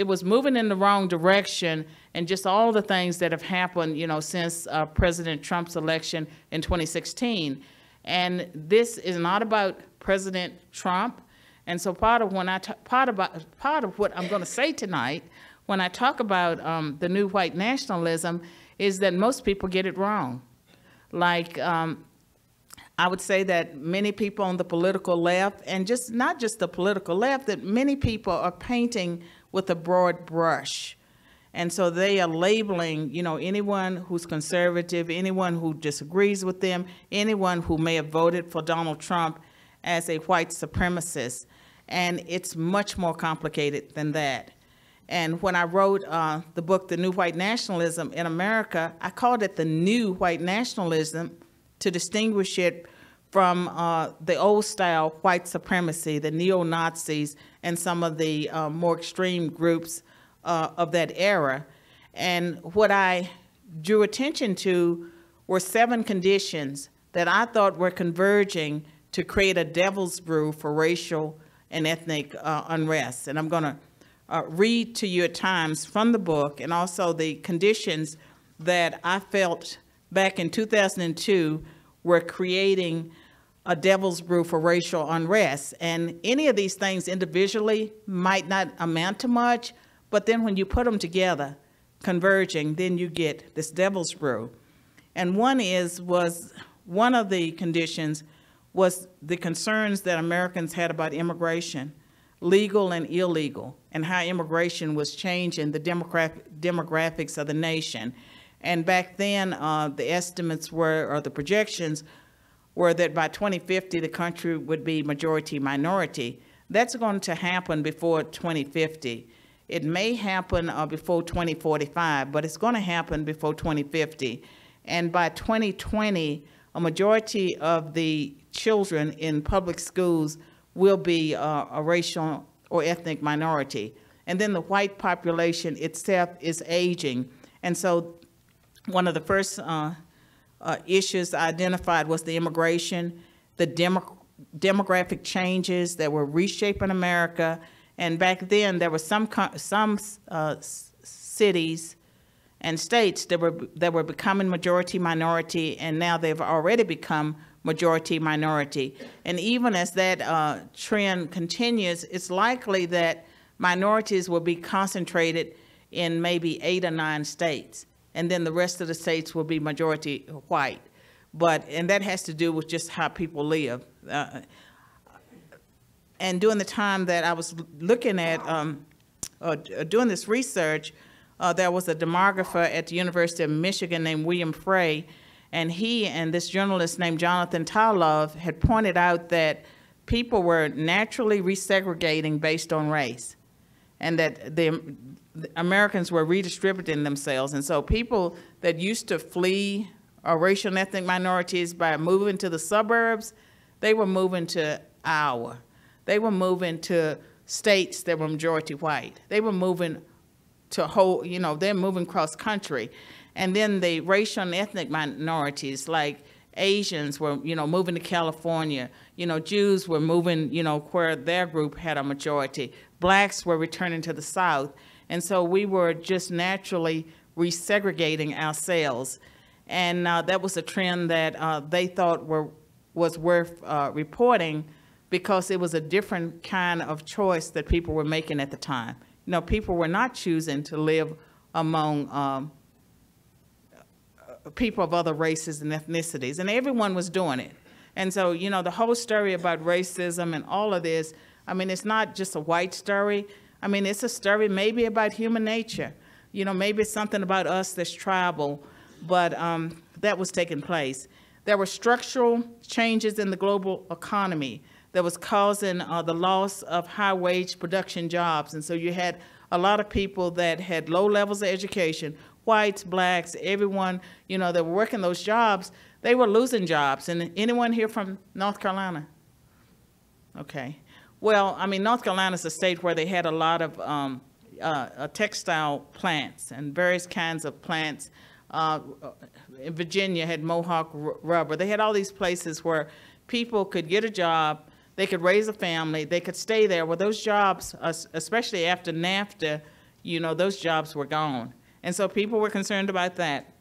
was moving in the wrong direction, and just all the things that have happened, since President Trump's election in 2016. And this is not about President Trump. And so part of what I'm going to say tonight, when I talk about the new white nationalism, is that most people get it wrong. Like, I would say that many people on the political left, and not just the political left, that many people are painting with a broad brush. And so they are labeling, anyone who's conservative, anyone who disagrees with them, anyone who may have voted for Donald Trump as a white supremacist. And it's much more complicated than that. And when I wrote the book, The New White Nationalism in America, I called it the new white nationalism to distinguish it from the old style white supremacy, the neo-Nazis, and some of the more extreme groups of that era. And what I drew attention to were 7 conditions that I thought were converging to create a devil's brew for racial and ethnic unrest. And I'm going to read to you at times from the book, and also the conditions that I felt back in 2002 were creating a devil's brew for racial unrest. And any of these things individually might not amount to much, but then when you put them together, converging, then you get this devil's brew. And one of the conditions was the concerns that Americans had about immigration, legal and illegal, and how immigration was changing the demographics of the nation. And back then, the estimates were, or the projections were, that by 2050, the country would be majority minority. That's going to happen before 2050. It may happen before 2045, but it's going to happen before 2050. And by 2020, a majority of the children in public schools will be a racial or ethnic minority. And then the white population itself is aging. And so one of the first issues I identified was the immigration, the demographic changes that were reshaping America. And back then, there were some cities and states that were becoming majority minority, and now they've already become majority minority. And even as that trend continues, it's likely that minorities will be concentrated in maybe 8 or 9 states, and then the rest of the states will be majority white. And that has to do with just how people live. And during the time that I was looking at doing this research, there was a demographer at the University of Michigan named William Frey, and he and this journalist named Jonathan Tarlov had pointed out that people were naturally resegregating based on race, and that the Americans were redistributing themselves. And so people that used to flee racial and ethnic minorities by moving to the suburbs, they were moving to Iowa. They were moving to states that were majority white. They were moving to they're moving cross country. And then the racial and ethnic minorities, like Asians, were, moving to California. Jews were moving, where their group had a majority. Blacks were returning to the South. And so we were just naturally resegregating ourselves. And that was a trend that they thought was worth reporting, because it was a different kind of choice that people were making at the time. People were not choosing to live among people of other races and ethnicities, and everyone was doing it. And so, the whole story about racism and all of this, it's not just a white story. It's a story maybe about human nature. Maybe it's something about us that's tribal, but that was taking place. There were structural changes in the global economy that was causing the loss of high-wage production jobs. And so you had a lot of people that had low levels of education, whites, blacks, everyone, that were working those jobs, they were losing jobs. And anyone here from North Carolina? Okay. Well, I mean, North Carolina is a state where they had a lot of textile plants and various kinds of plants. In Virginia had Mohawk rubber. They had all these places where people could get a job, they could raise a family, they could stay there. Well, those jobs, especially after NAFTA, you know, those jobs were gone. And so people were concerned about that.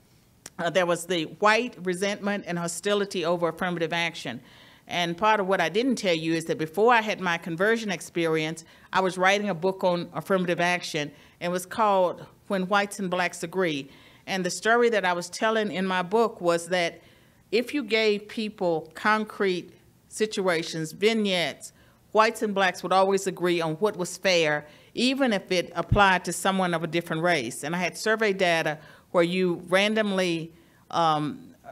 There was the white resentment and hostility over affirmative action. And part of what I didn't tell you is that before I had my conversion experience, I was writing a book on affirmative action, and it was called When Whites and Blacks Agree. And the story that I was telling in my book was that if you gave people concrete situations, vignettes, whites and blacks would always agree on what was fair, even if it applied to someone of a different race. And I had survey data where you randomly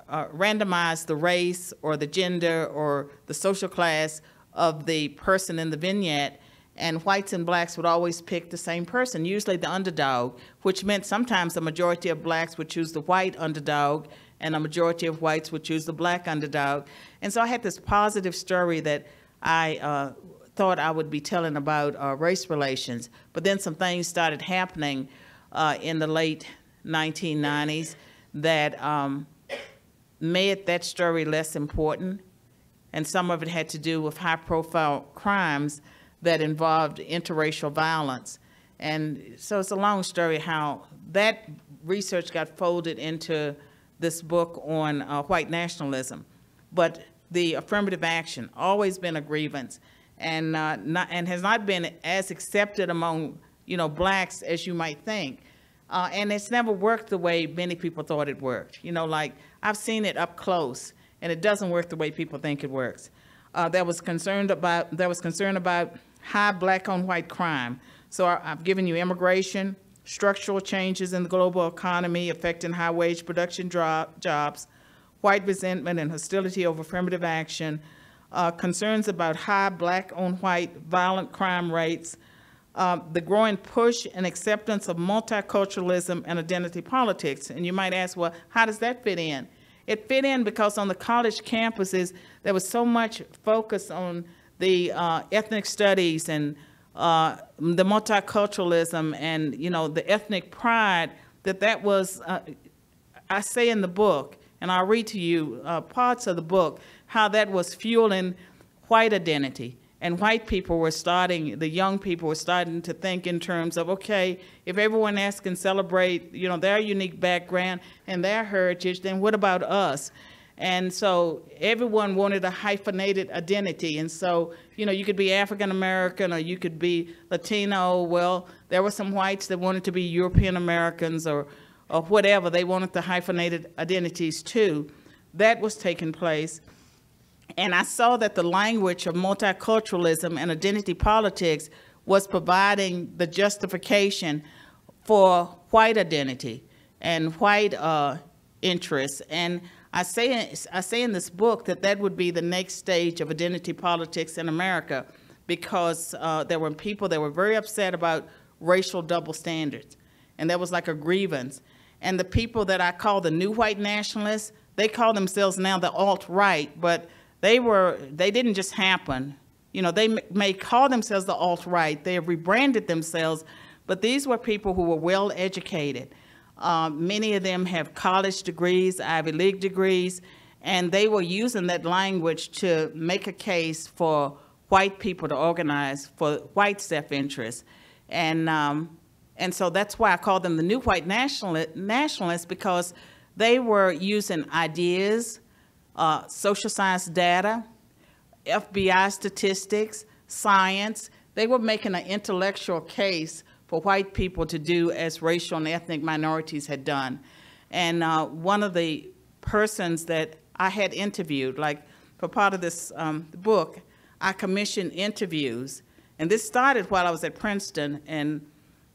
randomize the race or the gender or the social class of the person in the vignette, and whites and blacks would always pick the same person, usually the underdog, which meant sometimes a majority of blacks would choose the white underdog and a majority of whites would choose the black underdog. And so I had this positive story that I thought I would be telling about race relations, but then some things started happening in the late 1990s that made that story less important, and some of it had to do with high-profile crimes that involved interracial violence. And so it's a long story how that research got folded into this book on white nationalism. But the affirmative action, always been a grievance, and has not been as accepted among, you know, blacks as you might think. And it's never worked the way many people thought it worked. You know, like, I've seen it up close, and it doesn't work the way people think it works. There was concern about high black on white crime. So I've given you immigration, structural changes in the global economy affecting high-wage production jobs, white resentment and hostility over affirmative action, concerns about high black on white violent crime rates, the growing push and acceptance of multiculturalism and identity politics. And you might ask, well, how does that fit in? It fit in because on the college campuses, there was so much focus on the ethnic studies and the multiculturalism and, you know, the ethnic pride, that was, I say in the book, and I'll read to you parts of the book, how that was fueling white identity. And white people were starting, the young people were starting to think in terms of, okay, if everyone else can celebrate, you know, their unique background and their heritage, then what about us? And so everyone wanted a hyphenated identity. And so, you know, you could be African American or you could be Latino. Well, there were some whites that wanted to be European Americans or whatever. They wanted the hyphenated identities too. That was taking place. And I saw that the language of multiculturalism and identity politics was providing the justification for white identity and white interests. And I say in this book that would be the next stage of identity politics in America, because there were people that were very upset about racial double standards. And that was like a grievance. And the people that I call the new white nationalists, they call themselves now the alt-right, but they didn't just happen. You know, they may call themselves the alt-right. They have rebranded themselves, but these were people who were well educated. Many of them have college degrees, Ivy League degrees, and they were using that language to make a case for white people to organize for white self-interest. And so that's why I call them the new white nationalists, because they were using ideas, social science data, FBI statistics, science. They were making an intellectual case for white people to do as racial and ethnic minorities had done. And one of the persons that I had interviewed, like for part of this book, I commissioned interviews. And this started while I was at Princeton, and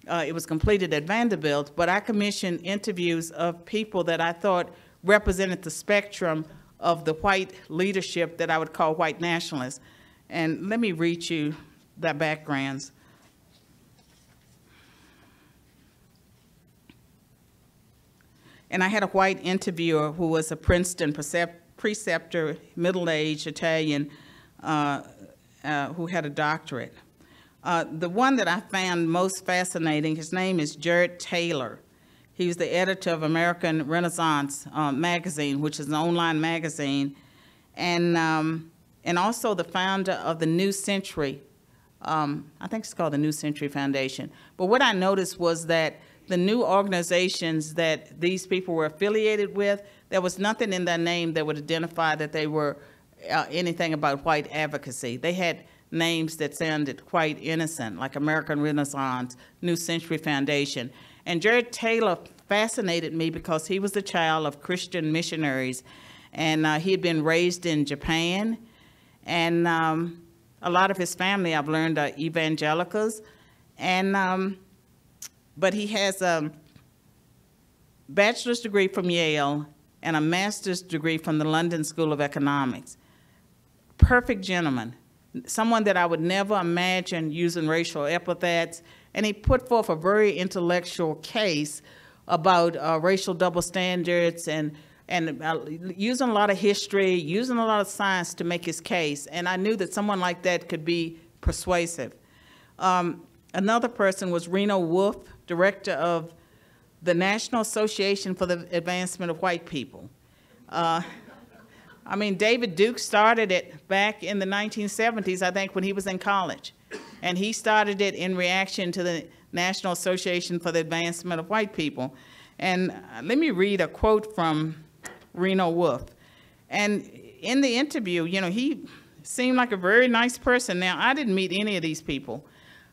it was completed at Vanderbilt, but I commissioned interviews of people that I thought represented the spectrum of the white leadership that I would call white nationalists. And let me read you their backgrounds. And I had a white interviewer who was a Princeton preceptor, middle-aged Italian, who had a doctorate. The one that I found most fascinating, his name is Jared Taylor. He was the editor of American Renaissance magazine, which is an online magazine, and also the founder of the New Century. I think it's called the New Century Foundation. But what I noticed was that the new organizations that these people were affiliated with, there was nothing in their name that would identify that they were anything about white advocacy. They had names that sounded quite innocent, like American Renaissance, New Century Foundation. And Jared Taylor fascinated me because he was the child of Christian missionaries, and he had been raised in Japan, and a lot of his family, I've learned, are evangelicals, and but he has a bachelor's degree from Yale and a master's degree from the London School of Economics. Perfect gentleman, someone that I would never imagine using racial epithets, and he put forth a very intellectual case about racial double standards and using a lot of history, using a lot of science to make his case, and I knew that someone like that could be persuasive. Another person was Reno Wolf, director of the National Association for the Advancement of White People. I mean, David Duke started it back in the 1970s, I think, when he was in college. And he started it in reaction to the National Association for the Advancement of White People. And let me read a quote from Reno Wolf. And in the interview, you know, he seemed like a very nice person. Now, I didn't meet any of these people.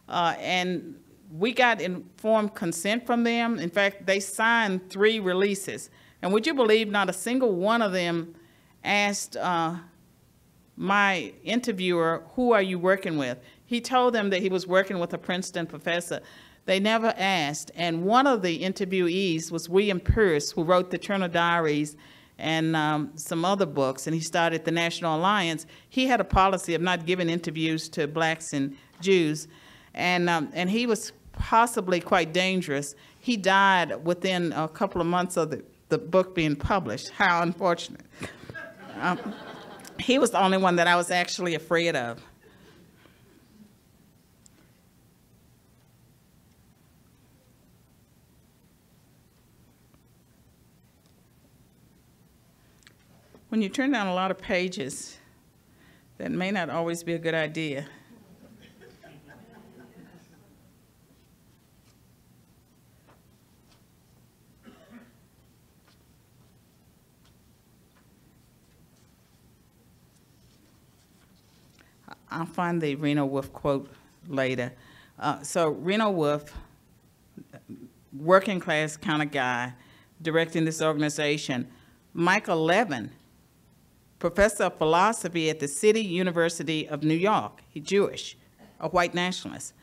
And we got informed consent from them. In fact, they signed 3 releases. And would you believe not a single one of them asked my interviewer, who are you working with? He told them that he was working with a Princeton professor. They never asked. And one of the interviewees was William Pierce, who wrote the Turner Diaries and some other books, and he started the National Alliance. He had a policy of not giving interviews to blacks and Jews, and he was possibly quite dangerous. He died within a couple of months of the book being published. How unfortunate. He was the only one that I was actually afraid of. When you turn down a lot of pages, that may not always be a good idea. I'll find the Reno Wolf quote later. So Reno Wolf, working class kind of guy, directing this organization. Michael Levin, professor of philosophy at the City University of New York. He's Jewish, a white nationalist.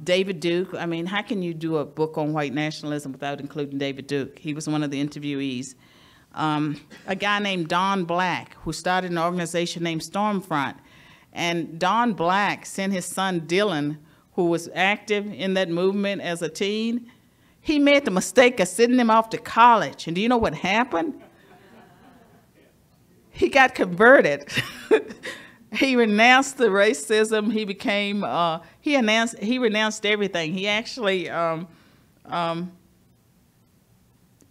David Duke, I mean, how can you do a book on white nationalism without including David Duke? He was one of the interviewees. A guy named Don Black, who started an organization named Stormfront. And Don Black sent his son Dylan, who was active in that movement as a teen. He made the mistake of sending him off to college. And do you know what happened? He got converted. He renounced the racism. He became, he renounced everything. He actually,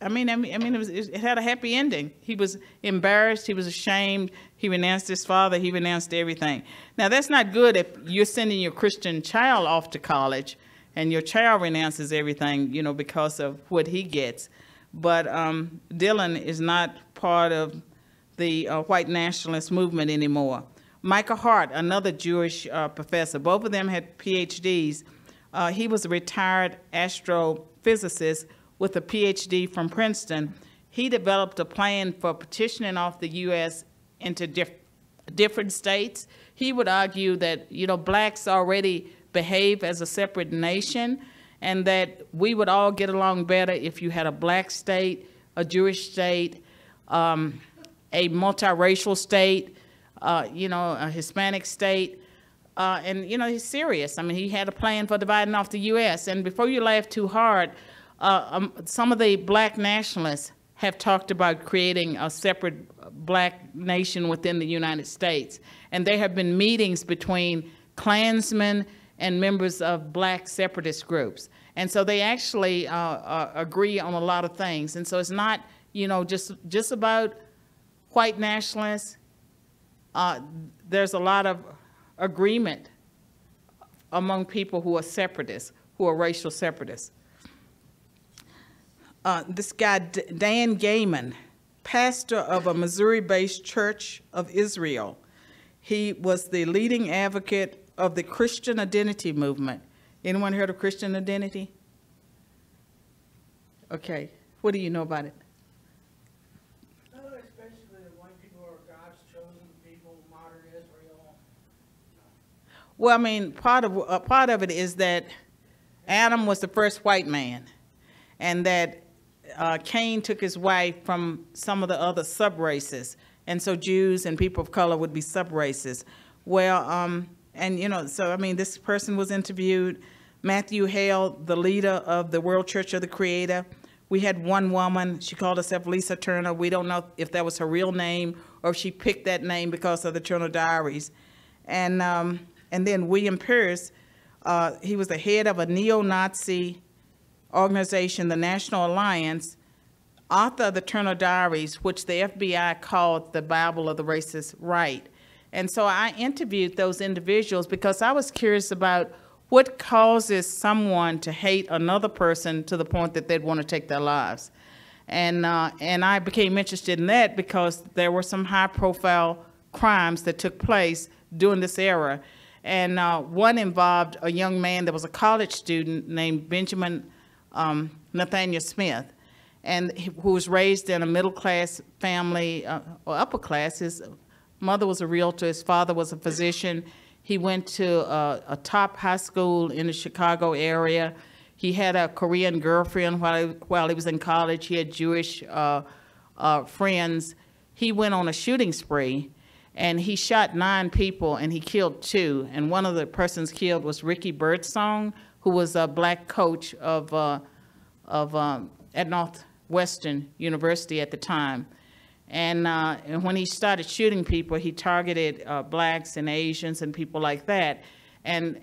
it had a happy ending. He was embarrassed, he was ashamed, he renounced his father, he renounced everything. Now that's not good if you're sending your Christian child off to college and your child renounces everything, you know, because of what he gets. But Dylan is not part of the white nationalist movement anymore. Michael Hart, another Jewish professor, both of them had PhDs. He was a retired astrophysicist with a PhD from Princeton. He developed a plan for partitioning off the U.S. into different states. He would argue that, you know, blacks already behave as a separate nation and that we would all get along better if you had a black state, a Jewish state, a multiracial state, you know, a Hispanic state. And, you know, he's serious. I mean, he had a plan for dividing off the U.S. And before you laugh too hard, some of the black nationalists have talked about creating a separate black nation within the United States. And there have been meetings between Klansmen and members of black separatist groups. And so they actually agree on a lot of things. And so it's not, you know, just about white nationalists. There's a lot of agreement among people who are separatists, who are racial separatists. This guy, Dan Gaiman, pastor of a Missouri-based Church of Israel. He was the leading advocate of the Christian identity movement. Anyone heard of Christian identity? Okay, what do you know about it? It's basically that white people are God's chosen people, modern Israel. Well, I mean, part of it is that Adam was the first white man, and that Cain took his wife from some of the other sub-races, and so Jews and people of color would be sub-races. Well, and you know, so I mean, this person was interviewed. Matthew Hale, the leader of the World Church of the Creator. We had one woman, she called herself Lisa Turner. We don't know if that was her real name or if she picked that name because of the Turner Diaries. And then William Pierce, he was the head of a neo-Nazi organization, the National Alliance, author of the Turner Diaries, which the FBI called the Bible of the Racist Right. And so I interviewed those individuals because I was curious about what causes someone to hate another person to the point that they'd want to take their lives. And I became interested in that because there were some high-profile crimes that took place during this era. And one involved a young man that was a college student named Benjamin Nathaniel Smith, and who was raised in a middle-class family, or upper class. His mother was a realtor, his father was a physician. He went to a top high school in the Chicago area. He had a Korean girlfriend while he was in college. He had Jewish friends. He went on a shooting spree, and he shot 9 people, and he killed 2. And one of the persons killed was Ricky Birdsong, who was a black coach at Northwestern University at the time. And when he started shooting people, he targeted blacks and Asians and people like that. And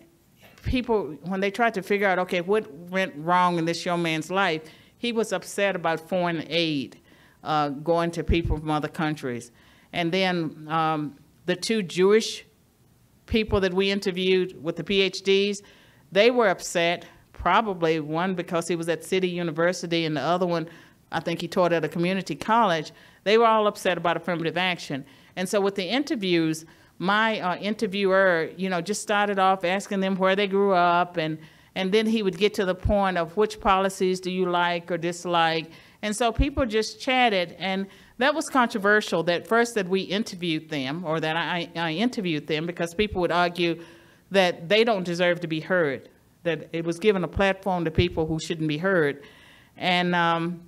people, when they tried to figure out, okay, what went wrong in this young man's life, he was upset about foreign aid going to people from other countries. And then the 2 Jewish people that we interviewed with the PhDs, they were upset, probably one because he was at City University and the other one, I think he taught at a community college. They were all upset about affirmative action. And so with the interviews, my interviewer, you know, just started off asking them where they grew up, and then he would get to the point of which policies do you like or dislike. And so people just chatted, and that was controversial, that first that we interviewed them, or that I interviewed them, because people would argue that they don't deserve to be heard, that it was given a platform to people who shouldn't be heard. And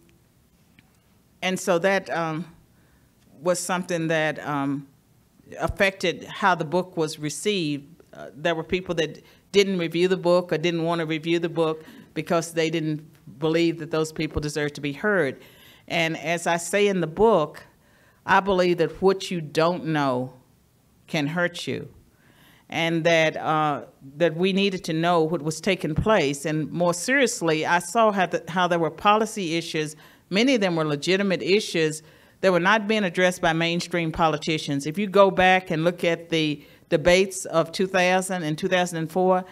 so that was something that affected how the book was received. There were people that didn't review the book or didn't want to review the book because they didn't believe that those people deserved to be heard. And as I say in the book, I believe that what you don't know can hurt you, and that that we needed to know what was taking place. And more seriously, I saw how there were policy issues. Many of them were legitimate issues that were not being addressed by mainstream politicians. If you go back and look at the debates of 2000 and 2004,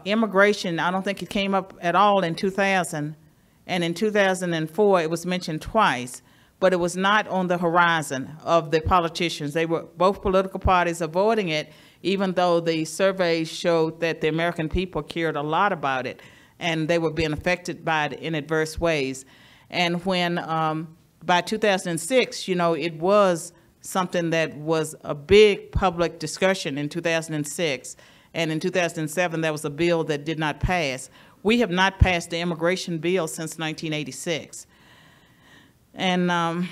immigration, I don't think it came up at all in 2000. And in 2004, it was mentioned twice, but it was not on the horizon of the politicians. They were, both political parties, avoiding it, even though the surveys showed that the American people cared a lot about it, and they were being affected by it in adverse ways. And when, by 2006, you know, it was something that was a big public discussion in 2006. And in 2007, there was a bill that did not pass. We have not passed the immigration bill since 1986. And,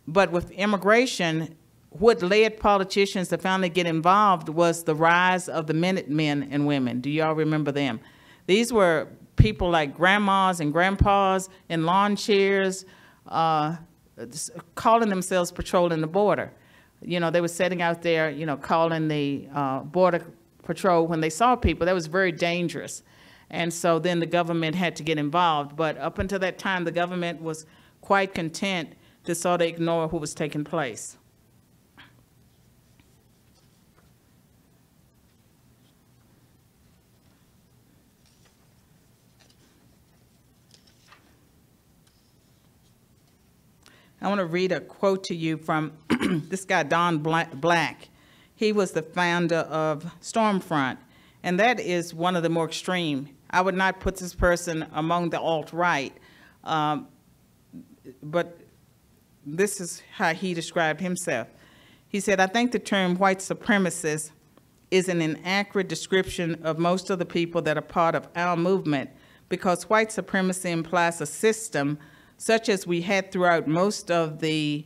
but with immigration, what led politicians to finally get involved was the rise of the Minutemen and women. Do y'all remember them? These were people like grandmas and grandpas in lawn chairs, calling themselves patrolling the border. You know, they were setting out there, you know, calling the border patrol when they saw people. That was very dangerous. And so then the government had to get involved. But up until that time, the government was quite content to sort of ignore what was taking place. I want to read a quote to you from this guy, Don Black. He was the founder of Stormfront, and that is one of the more extreme. I would not put this person among the alt-right, but this is how he described himself. He said, "I think the term white supremacist is an inaccurate description of most of the people that are part of our movement, because white supremacy implies a system such as we had throughout most of the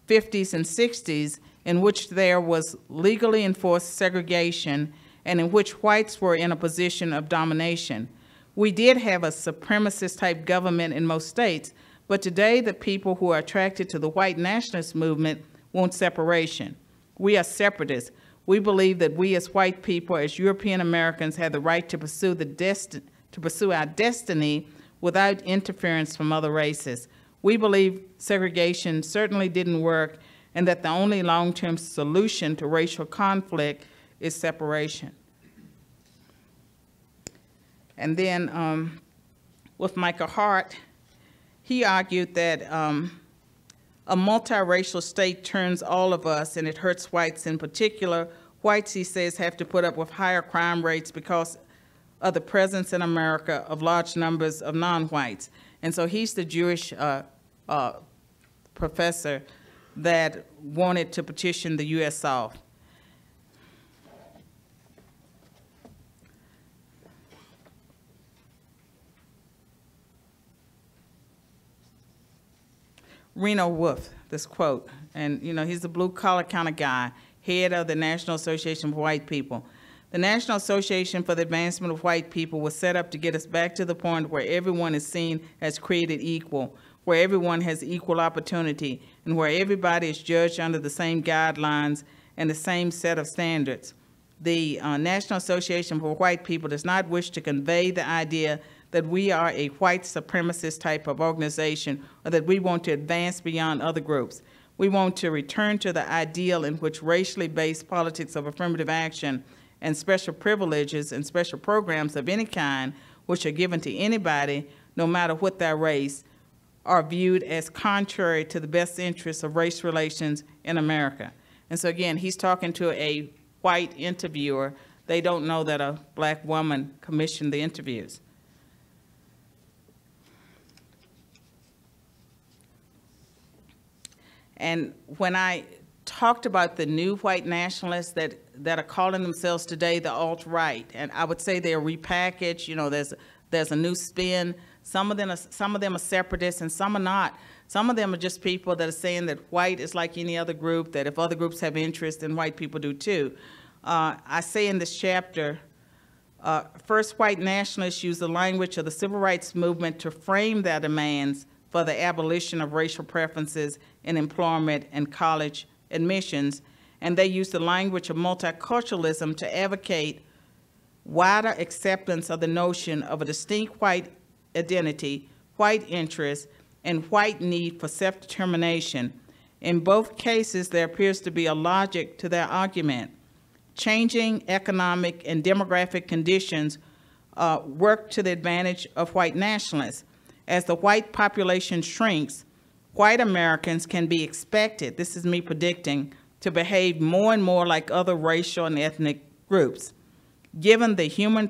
50s and 60s, in which there was legally enforced segregation and in which whites were in a position of domination. We did have a supremacist-type government in most states, but today the people who are attracted to the white nationalist movement want separation. We are separatists. We believe that we as white people, as European Americans, have the right to pursue our destiny without interference from other races. We believe segregation certainly didn't work, and that the only long-term solution to racial conflict is separation." And then with Michael Hart, he argued that a multiracial state turns all of us, and it hurts whites in particular. Whites, he says, have to put up with higher crime rates because of the presence in America of large numbers of non-whites. And so he's the Jewish professor that wanted to petition the U.S. South. Reno Wolf, this quote, and you know, he's a blue-collar kind of guy, head of the National Association for White People. "The National Association for the Advancement of White People was set up to get us back to the point where everyone is seen as created equal, where everyone has equal opportunity, and where everybody is judged under the same guidelines and the same set of standards. The National Association for White People does not wish to convey the idea that we are a white supremacist type of organization, or that we want to advance beyond other groups. We want to return to the ideal in which racially based politics of affirmative action and special privileges and special programs of any kind, which are given to anybody, no matter what their race, are viewed as contrary to the best interests of race relations in America." And so again, he's talking to a white interviewer. They don't know that a black woman commissioned the interviews. And when I talked about the new white nationalists that are calling themselves today the alt-right, and I would say they're repackaged. You know, there's a new spin. Some of them are separatists, and some are not. Some of them are just people that are saying that white is like any other group, that if other groups have interest, then white people do too. I say in this chapter, first white nationalists use the language of the civil rights movement to frame their demands for the abolition of racial preferences in employment and college admissions, and they use the language of multiculturalism to advocate wider acceptance of the notion of a distinct white identity, white interest, and white need for self-determination. In both cases, there appears to be a logic to their argument. Changing economic and demographic conditions work to the advantage of white nationalists. As the white population shrinks, white Americans can be expected, this is me predicting, to behave more and more like other racial and ethnic groups. Given the human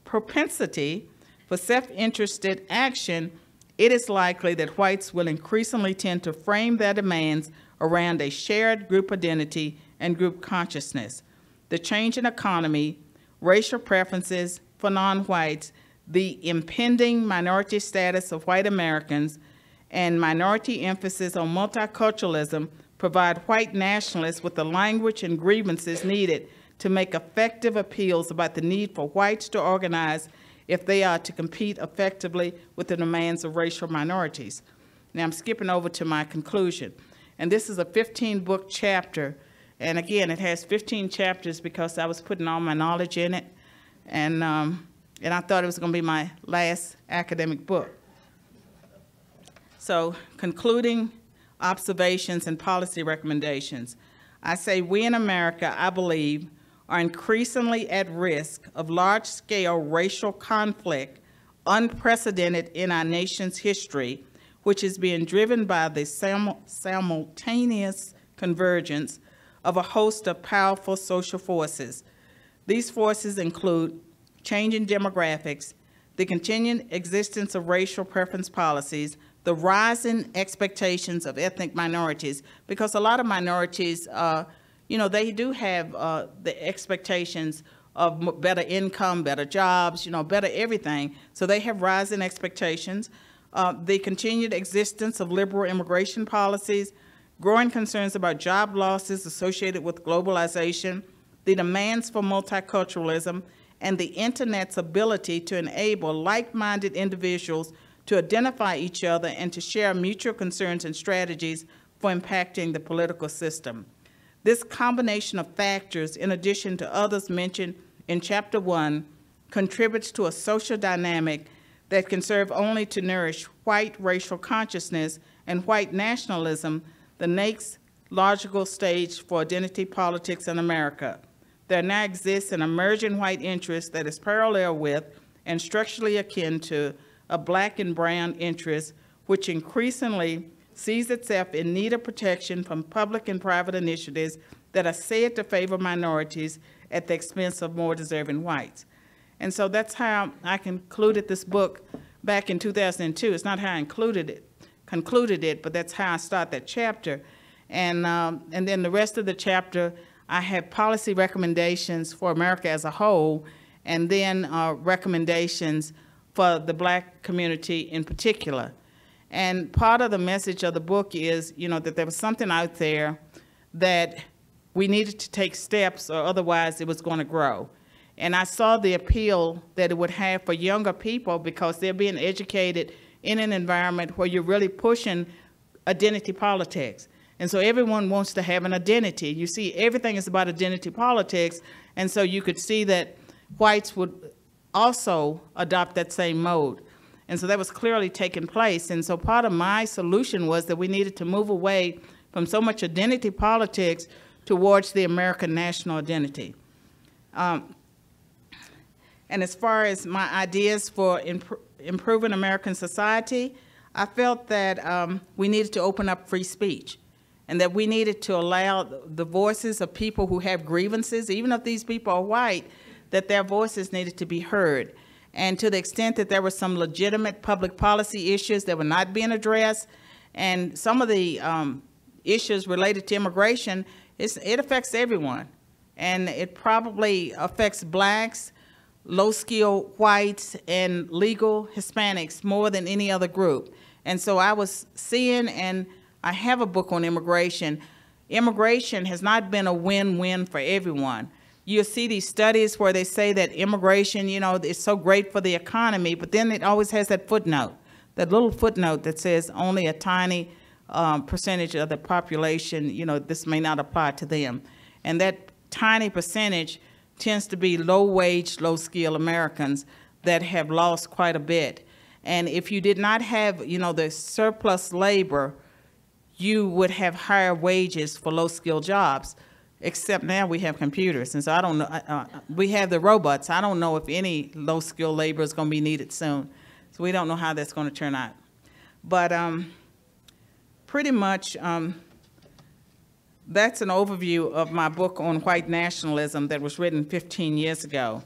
propensity for self-interested action, it is likely that whites will increasingly tend to frame their demands around a shared group identity and group consciousness. The change in economy, racial preferences for non-whites, the impending minority status of white Americans, and minority emphasis on multiculturalism provide white nationalists with the language and grievances needed to make effective appeals about the need for whites to organize if they are to compete effectively with the demands of racial minorities. Now I'm skipping over to my conclusion. And this is a 15-book chapter. And again, it has 15 chapters because I was putting all my knowledge in it. And I thought it was going to be my last academic book. So concluding observations and policy recommendations. I say we in America, I believe, are increasingly at risk of large-scale racial conflict unprecedented in our nation's history, which is being driven by the simultaneous convergence of a host of powerful social forces. These forces include changing demographics, the continuing existence of racial preference policies, the rising expectations of ethnic minorities, because a lot of minorities, they do have the expectations of better income, better jobs, better everything. So they have rising expectations. The continued existence of liberal immigration policies, growing concerns about job losses associated with globalization, the demands for multiculturalism, and the Internet's ability to enable like-minded individuals to identify each other and to share mutual concerns and strategies for impacting the political system. This combination of factors, in addition to others mentioned in Chapter 1, contributes to a social dynamic that can serve only to nourish white racial consciousness and white nationalism, the next logical stage for identity politics in America. There now exists an emerging white interest that is parallel with and structurally akin to a black and brown interest, which increasingly sees itself in need of protection from public and private initiatives that are said to favor minorities at the expense of more deserving whites. And so that's how I concluded this book back in 2002. It's not how I concluded it, but that's how I start that chapter. And then the rest of the chapter, I have policy recommendations for America as a whole, and then recommendations for the black community in particular. And part of the message of the book is, that there was something out there that we needed to take steps or otherwise it was going to grow. And I saw the appeal that it would have for younger people because they're being educated in an environment where you're really pushing identity politics. And so everyone wants to have an identity. You see, everything is about identity politics, and so you could see that whites would also adopt that same mode. And so that was clearly taking place. And so part of my solution was that we needed to move away from so much identity politics towards the American national identity. And as far as my ideas for improving American society, I felt that we needed to open up free speech and that we needed to allow the voices of people who have grievances, even if these people are white, that their voices needed to be heard. And to the extent that there were some legitimate public policy issues that were not being addressed, and some of the issues related to immigration, it affects everyone. And it probably affects blacks, low-skilled whites, and legal Hispanics more than any other group. And so I was seeing, and I have a book on immigration. Immigration has not been a win-win for everyone. You'll see these studies where they say that immigration, is so great for the economy, but then it always has that footnote, that little footnote that says only a tiny percentage of the population, this may not apply to them. And that tiny percentage tends to be low-wage, low-skill Americans that have lost quite a bit. And if you did not have, the surplus labor, you would have higher wages for low-skilled jobs. Except now we have computers, and so I don't know, we have the robots. I don't know if any low-skilled labor is going to be needed soon. So we don't know how that's going to turn out. But pretty much that's an overview of my book on white nationalism that was written 15 years ago.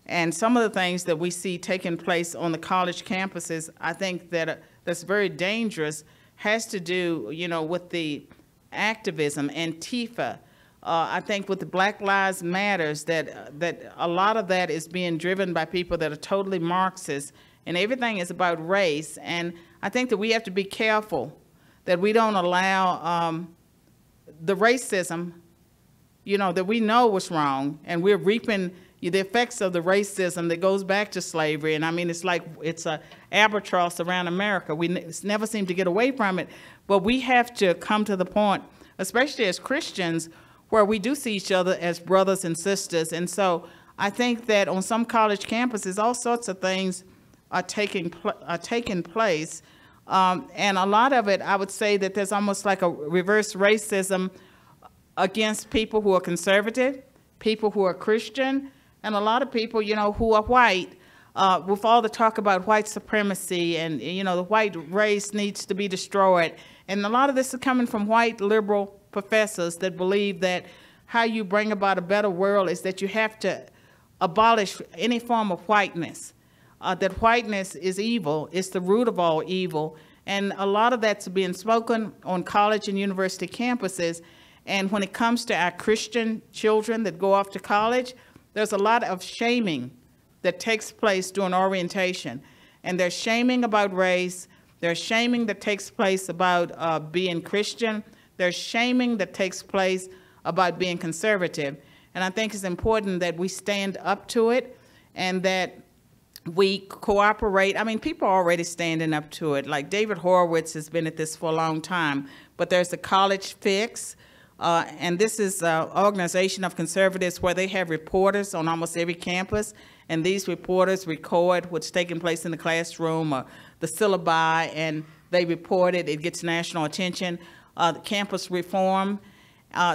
And some of the things that we see taking place on the college campuses, I think that that's very dangerous, has to do, with the activism, Antifa. I think with the Black Lives Matters, that a lot of that is being driven by people that are totally Marxist, and everything is about race. And I think that we have to be careful that we don't allow the racism, that we know was wrong, and we're reaping, the effects of the racism that goes back to slavery. And I mean, it's like it's a albatross around America. We never seem to get away from it. But we have to come to the point, especially as Christians, where we do see each other as brothers and sisters. And so I think that on some college campuses, all sorts of things are taking place. And a lot of it, I would say that there's almost like a reverse racism against people who are conservative, people who are Christian, and a lot of people, you know, who are white, with all the talk about white supremacy and, you know, the white race needs to be destroyed. And a lot of this is coming from white liberal professors that believe that how you bring about a better world is that you have to abolish any form of whiteness, that whiteness is evil, it's the root of all evil. And a lot of that's being spoken on college and university campuses. And when it comes to our Christian children that go off to college, there's a lot of shaming that takes place during orientation. And there's shaming about race, there's shaming that takes place about being Christian, there's shaming that takes place about being conservative. And I think it's important that we stand up to it and that we cooperate. I mean, people are already standing up to it. Like David Horowitz has been at this for a long time, but there's the College Fix, and this is an organization of conservatives where they have reporters on almost every campus, and these reporters record what's taking place in the classroom or the syllabi, and they report it. It gets national attention. The Campus Reform,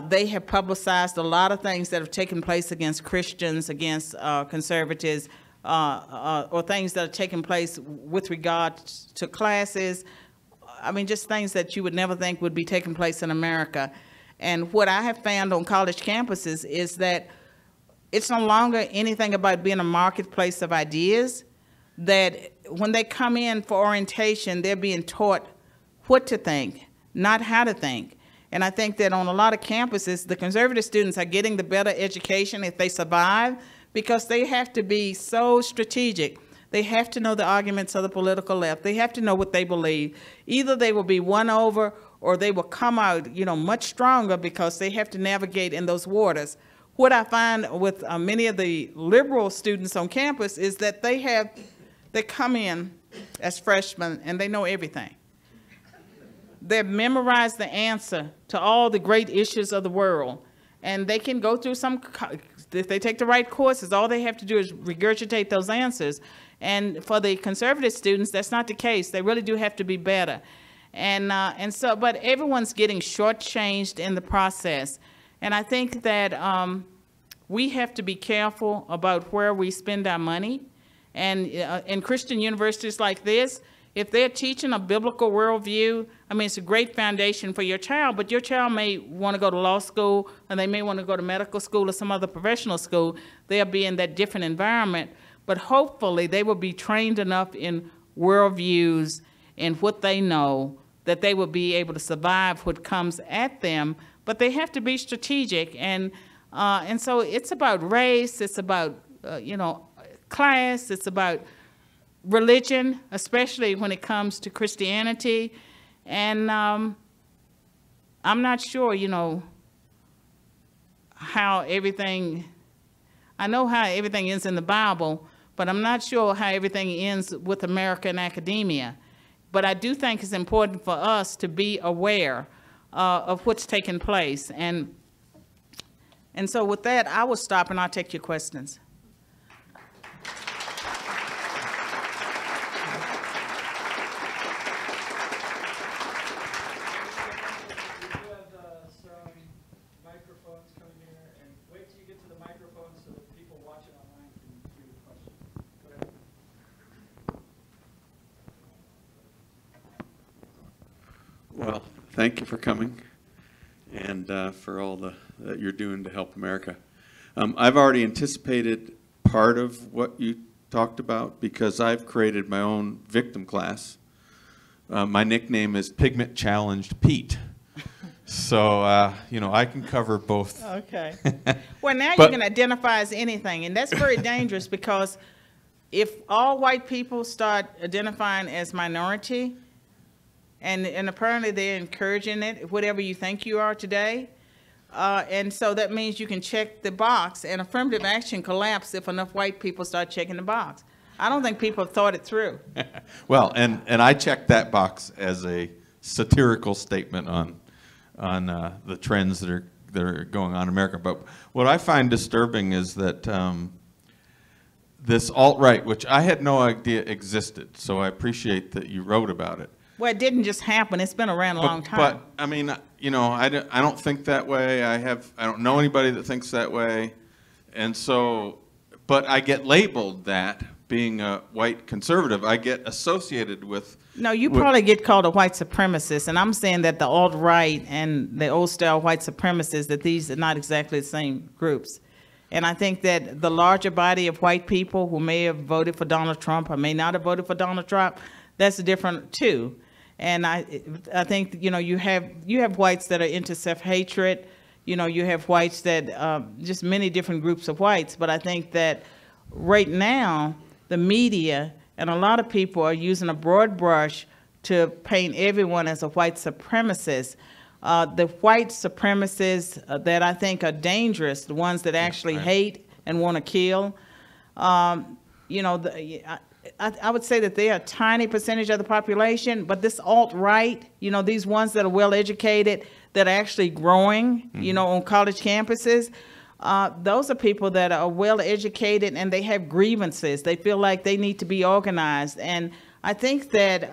they have publicized a lot of things that have taken place against Christians, against conservatives, or things that are taking place with regard to classes. I mean, just things that you would never think would be taking place in America. And what I have found on college campuses is that it's no longer anything about being a marketplace of ideas, that when they come in for orientation, they're being taught what to think, not how to think. And I think that on a lot of campuses, the conservative students are getting the better education if they survive, because they have to be so strategic. They have to know the arguments of the political left. They have to know what they believe. Either they will be won over or they will come out, you know, much stronger because they have to navigate in those waters. What I find with many of the liberal students on campus is that they come in as freshmen and they know everything. They've memorized the answer to all the great issues of the world. And they can go through if they take the right courses, all they have to do is regurgitate those answers. And for the conservative students, that's not the case. They really do have to be better. But everyone's getting shortchanged in the process. And I think that we have to be careful about where we spend our money. And in Christian universities like this, if they're teaching a biblical worldview, I mean, it's a great foundation for your child, but your child may want to go to law school, and they may want to go to medical school or some other professional school. They'll be in that different environment, but hopefully they will be trained enough in worldviews and what they know that they will be able to survive what comes at them, but they have to be strategic. And so it's about race, it's about, class, it's about religion, especially when it comes to Christianity. And I'm not sure, how everything, I know how everything ends in the Bible, but I'm not sure how everything ends with American academia. But I do think it's important for us to be aware of what's taking place. And so with that, I will stop and I'll take your questions. Well, thank you for coming and for all that you're doing to help America. I've already anticipated part of what you talked about because I've created my own victim class. My nickname is Pigment Challenged Pete. So, I can cover both. Okay. Well, now you can identify as anything, and that's very dangerous because if all white people start identifying as minority, and apparently they're encouraging it, whatever you think you are today, And so that means you can check the box, and affirmative action collapses if enough white people start checking the box. I don't think people have thought it through. Well, and I checked that box as a satirical statement on the trends that are going on in America. But what I find disturbing is that this alt-right, which I had no idea existed, so I appreciate that you wrote about it. Well, it didn't just happen. It's been around a long time. But I mean, you know, I don't think that way. I don't know anybody that thinks that way, and so, but I get labeled that being a white conservative. I get associated with. No, you probably get called a white supremacist, and I'm saying that the alt-right and the old-style white supremacists, that these are not exactly the same groups. And I think that the larger body of white people who may have voted for Donald Trump or may not have voted for Donald Trump, that's different too. And I think, you know, you have whites that are into self-hatred. You know, you have whites that, just many different groups of whites. But I think that right now, the media and a lot of people are using a broad brush to paint everyone as a white supremacist. The white supremacists that I think are dangerous, the ones that actually hate and want to kill, you know, I would say that they are a tiny percentage of the population, but this alt-right, you know, these ones that are well-educated, that are actually growing, you know, on college campuses, those are people that are well-educated and they have grievances. They feel like they need to be organized. And I think that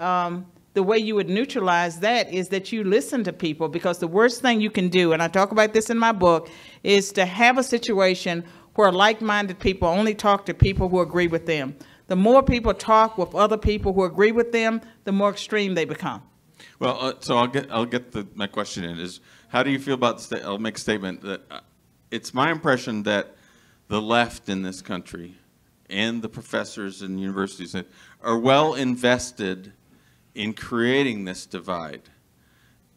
the way you would neutralize that is that you listen to people, because the worst thing you can do, and I talk about this in my book, is to have a situation where like-minded people only talk to people who agree with them. The more people talk with other people who agree with them, the more extreme they become. Well, so I'll get my question in is, how do you feel about I'll make a statement that it's my impression that the left in this country and the professors and universities are well invested in creating this divide,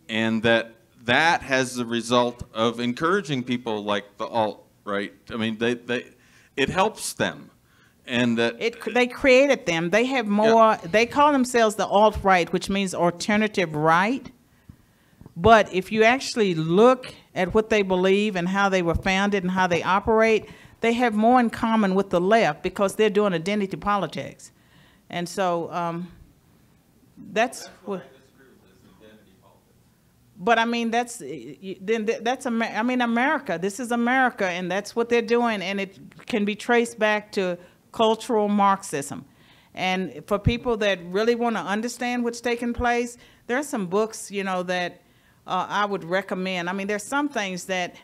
and that has the result of encouraging people like the alt-right. I mean, it helps them. And they created them. They have more. Yeah. They call themselves the alt-right, which means alternative right. But if you actually look at what they believe and how they were founded and how they operate, they have more in common with the left because they're doing identity politics. And so that's what. But I mean, that's I mean, America. This is America, and that's what they're doing, and it can be traced back to cultural Marxism. And for people that really want to understand what's taking place, there are some books, you know, that I would recommend. I mean, there's some things that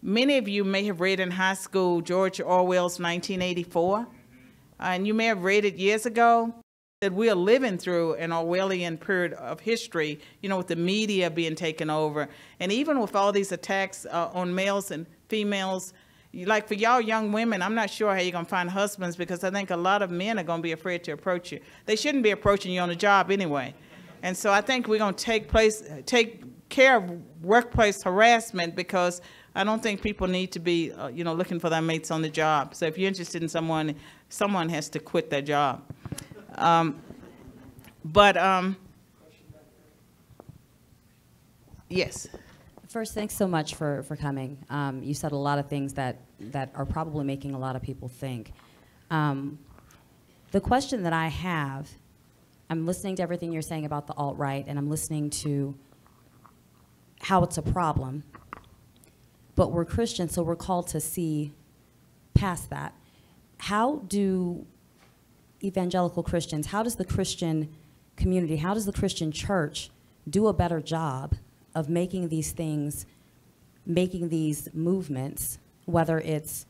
many of you may have read in high school, George Orwell's 1984, and you may have read it years ago, that we are living through an Orwellian period of history, you know, with the media being taken over. And even with all these attacks on males and females, like for y'all young women, I'm not sure how you're going to find husbands, because I think a lot of men are going to be afraid to approach you. They shouldn't be approaching you on the job anyway. And so I think we're going to take care of workplace harassment, because I don't think people need to be, you know, looking for their mates on the job. So if you're interested in someone has to quit their job. Yes. First, thanks so much for coming. You said a lot of things that are probably making a lot of people think. The question that I have, I'm listening to everything you're saying about the alt-right, and I'm listening to how it's a problem. But we're Christians, so we're called to see past that. How do evangelical Christians, how does the Christian community, how does the Christian church do a better job of making these things, making these movements, whether it's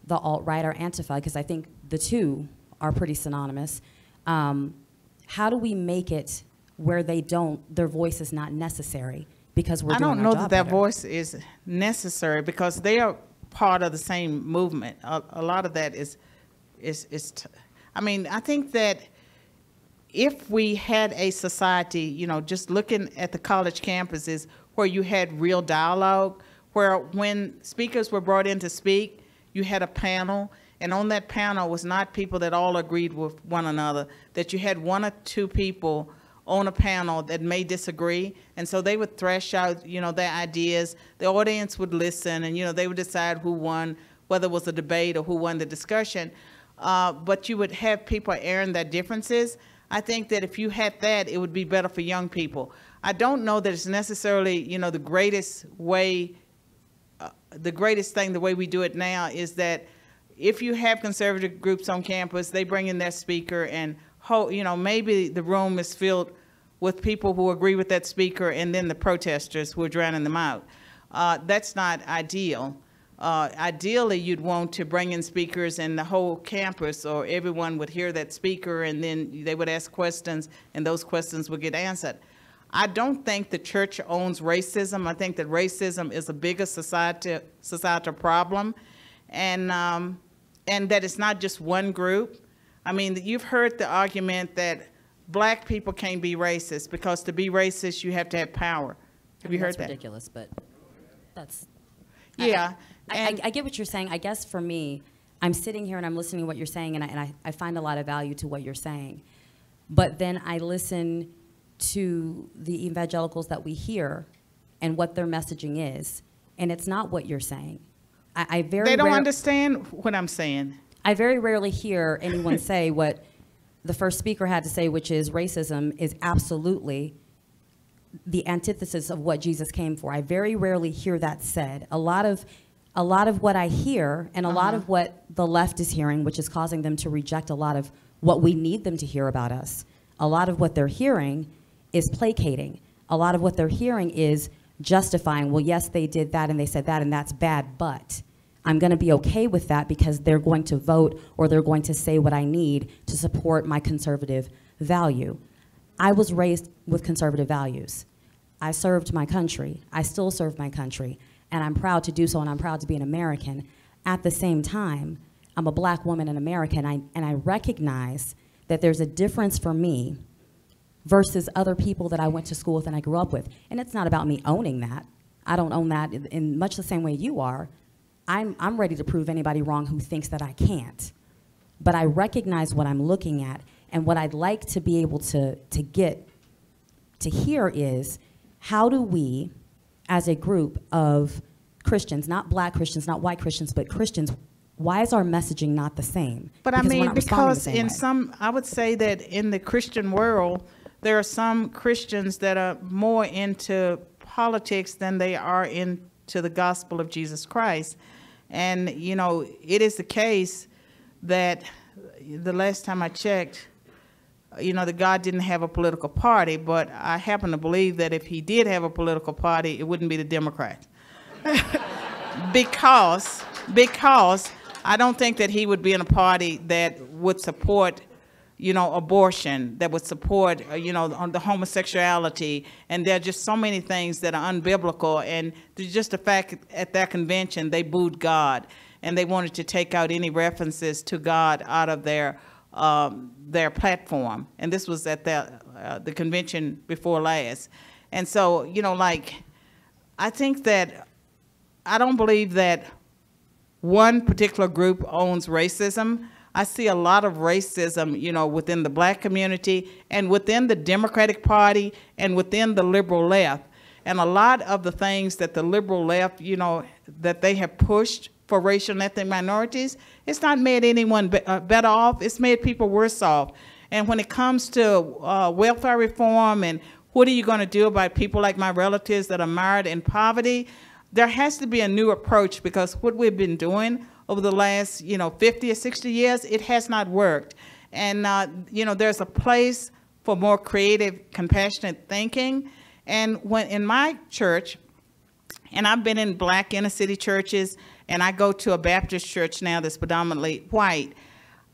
the alt-right or Antifa, because I think the two are pretty synonymous. How do we make it where their voice is not necessary because we're doing our job better? I don't know that their voice is necessary, because they are part of the same movement. A lot of that is I mean, I think that if we had a society, you know, just looking at the college campuses where you had real dialogue, where when speakers were brought in to speak, you had a panel, and on that panel was not people that all agreed with one another, that you had one or two people on a panel that may disagree, and so they would thresh out, you know, their ideas. The audience would listen, and, you know, they would decide who won, whether it was a debate or who won the discussion. But you would have people airing their differences. I think that if you had that, it would be better for young people. I don't know that it's necessarily, you know, the greatest way, the greatest thing, the way we do it now is that if you have conservative groups on campus, they bring in their speaker and, you know, maybe the room is filled with people who agree with that speaker and then the protesters who are drowning them out. That's not ideal. Ideally, you'd want to bring in speakers and the whole campus or everyone would hear that speaker and then they would ask questions and those questions would get answered. I don't think the church owns racism. I think that racism is a bigger societal problem, and that it's not just one group. I mean, you've heard the argument that black people can't be racist because to be racist, you have to have power. Have you heard that? That's ridiculous, but that's... Yeah. I get what you're saying. I guess for me, I'm sitting here and I'm listening to what you're saying, and I find a lot of value to what you're saying. But then I listen to the evangelicals that we hear and what their messaging is, and it's not what you're saying. They don't understand what I'm saying. I very rarely hear anyone say what the first speaker had to say, which is racism is absolutely the antithesis of what Jesus came for. I very rarely hear that said. A lot of what I hear and a lot of what the left is hearing, which is causing them to reject a lot of what we need them to hear about us, a lot of what they're hearing is placating. A lot of what they're hearing is justifying, well, yes, they did that and they said that and that's bad, but I'm going to be okay with that because they're going to vote or they're going to say what I need to support my conservative value. I was raised with conservative values. I served my country. I still serve my country, and I'm proud to do so, and I'm proud to be an American. At the same time, I'm a black woman in America, and I recognize that there's a difference for me versus other people that I went to school with and I grew up with. And it's not about me owning that. I don't own that in much the same way you are. I'm ready to prove anybody wrong who thinks that I can't. But I recognize what I'm looking at, and what I'd like to be able to get to hear is, how do we, as a group of Christians, not black Christians, not white Christians, but Christians, why is our messaging not the same? But I mean, because in some, I would say that in the Christian world, there are some Christians that are more into politics than they are into the gospel of Jesus Christ. And, you know, it is the case that the last time I checked, you know, that God didn't have a political party, but I happen to believe that if he did have a political party, it wouldn't be the Democrats. because I don't think that he would be in a party that would support, you know, abortion, that would support, you know, on the homosexuality, and there are just so many things that are unbiblical, and just the fact at that convention they booed God, and they wanted to take out any references to God out of their platform, and this was at the convention before last. And so, you know, like, I think that I don't believe that one particular group owns racism. I see a lot of racism, you know, within the black community and within the Democratic Party and within the liberal left. And a lot of the things that the liberal left, you know, that they have pushed for racial and ethnic minorities, it's not made anyone better off, it's made people worse off. And when it comes to welfare reform and what are you going to do about people like my relatives that are mired in poverty, there has to be a new approach, because what we've been doing over the last, you know, 50 or 60 years, it has not worked. And, you know, there's a place for more creative, compassionate thinking. And when in my church, and I've been in black inner city churches, and I go to a Baptist church now that's predominantly white,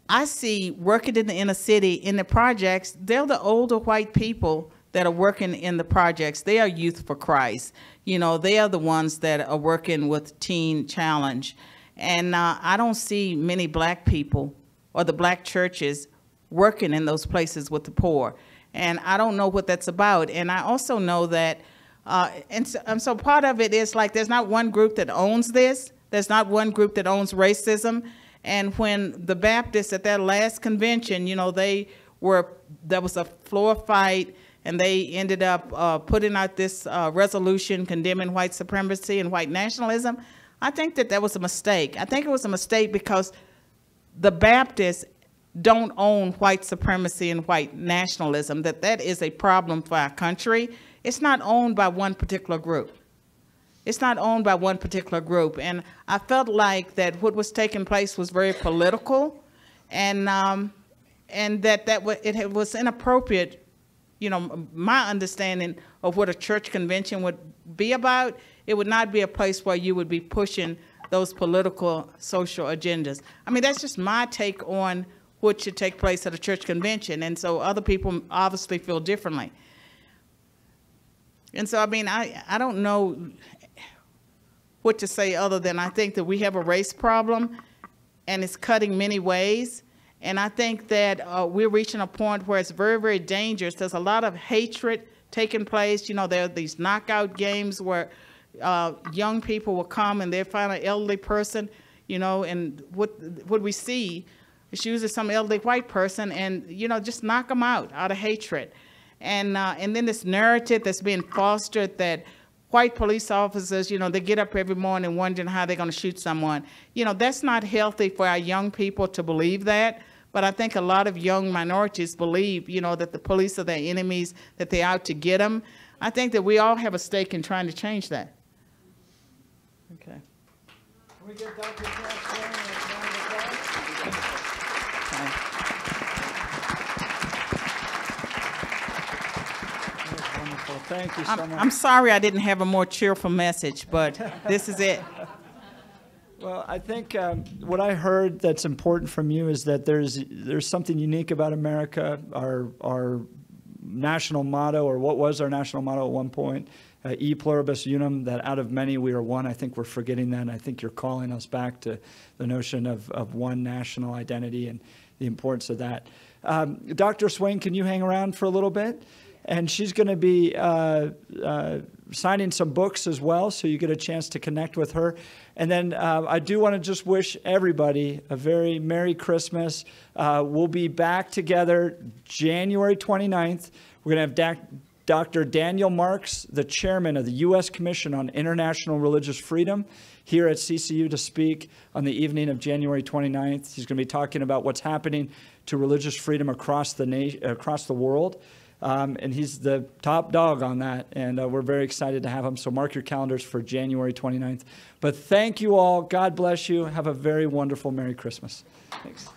I see working in the inner city, in the projects, they're the older white people that are working in the projects. They are Youth for Christ. You know, they are the ones that are working with Teen Challenge. And I don't see many black people or the black churches working in those places with the poor. And I don't know what that's about. And I also know that, and so part of it is like, there's not one group that owns this. There's not one group that owns racism. And when the Baptists at their last convention, you know, there was a floor fight, and they ended up putting out this resolution condemning white supremacy and white nationalism. I think that was a mistake. I think it was a mistake because the Baptists don't own white supremacy and white nationalism, that is a problem for our country. It's not owned by one particular group. It's not owned by one particular group. And I felt like that what was taking place was very political, and that it was inappropriate. You know, my understanding of what a church convention would be about, it would not be a place where you would be pushing those political, social agendas. I mean, that's just my take on what should take place at a church convention, and so other people obviously feel differently. And so, I mean, I don't know what to say other than I think that we have a race problem, and it's cutting many ways. And I think that we're reaching a point where it's very, very dangerous. There's a lot of hatred taking place. You know, there are these knockout games where young people will come and they'll find an elderly person, you know, and what we see is usually some elderly white person, and, you know, just knock them out of hatred. And then this narrative that's being fostered that white police officers, you know, they get up every morning wondering how they're going to shoot someone. You know, that's not healthy for our young people to believe that. But I think a lot of young minorities believe, you know, that the police are their enemies, that they're out to get them. I think that we all have a stake in trying to change that. Okay. Can we get Dr. Swain a round of applause? Wonderful. Thank you so much. I'm sorry I didn't have a more cheerful message, but this is it. Well, I think what I heard that's important from you is that there's something unique about America. Our national motto, or what was our national motto at one point, E pluribus unum, that out of many we are one. I think we're forgetting that. And I think you're calling us back to the notion of one national identity and the importance of that. Dr. Swain, can you hang around for a little bit? And she's going to be signing some books as well, so you get a chance to connect with her. And then I do want to just wish everybody a very Merry Christmas. We'll be back together January 29th. We're going to have Dr. Daniel Marks, the chairman of the U.S. Commission on International Religious Freedom, here at CCU to speak on the evening of January 29th. He's going to be talking about what's happening to religious freedom across the world. And he's the top dog on that, and we're very excited to have him. So mark your calendars for January 29th. But thank you all. God bless you. Have a very wonderful Merry Christmas. Thanks.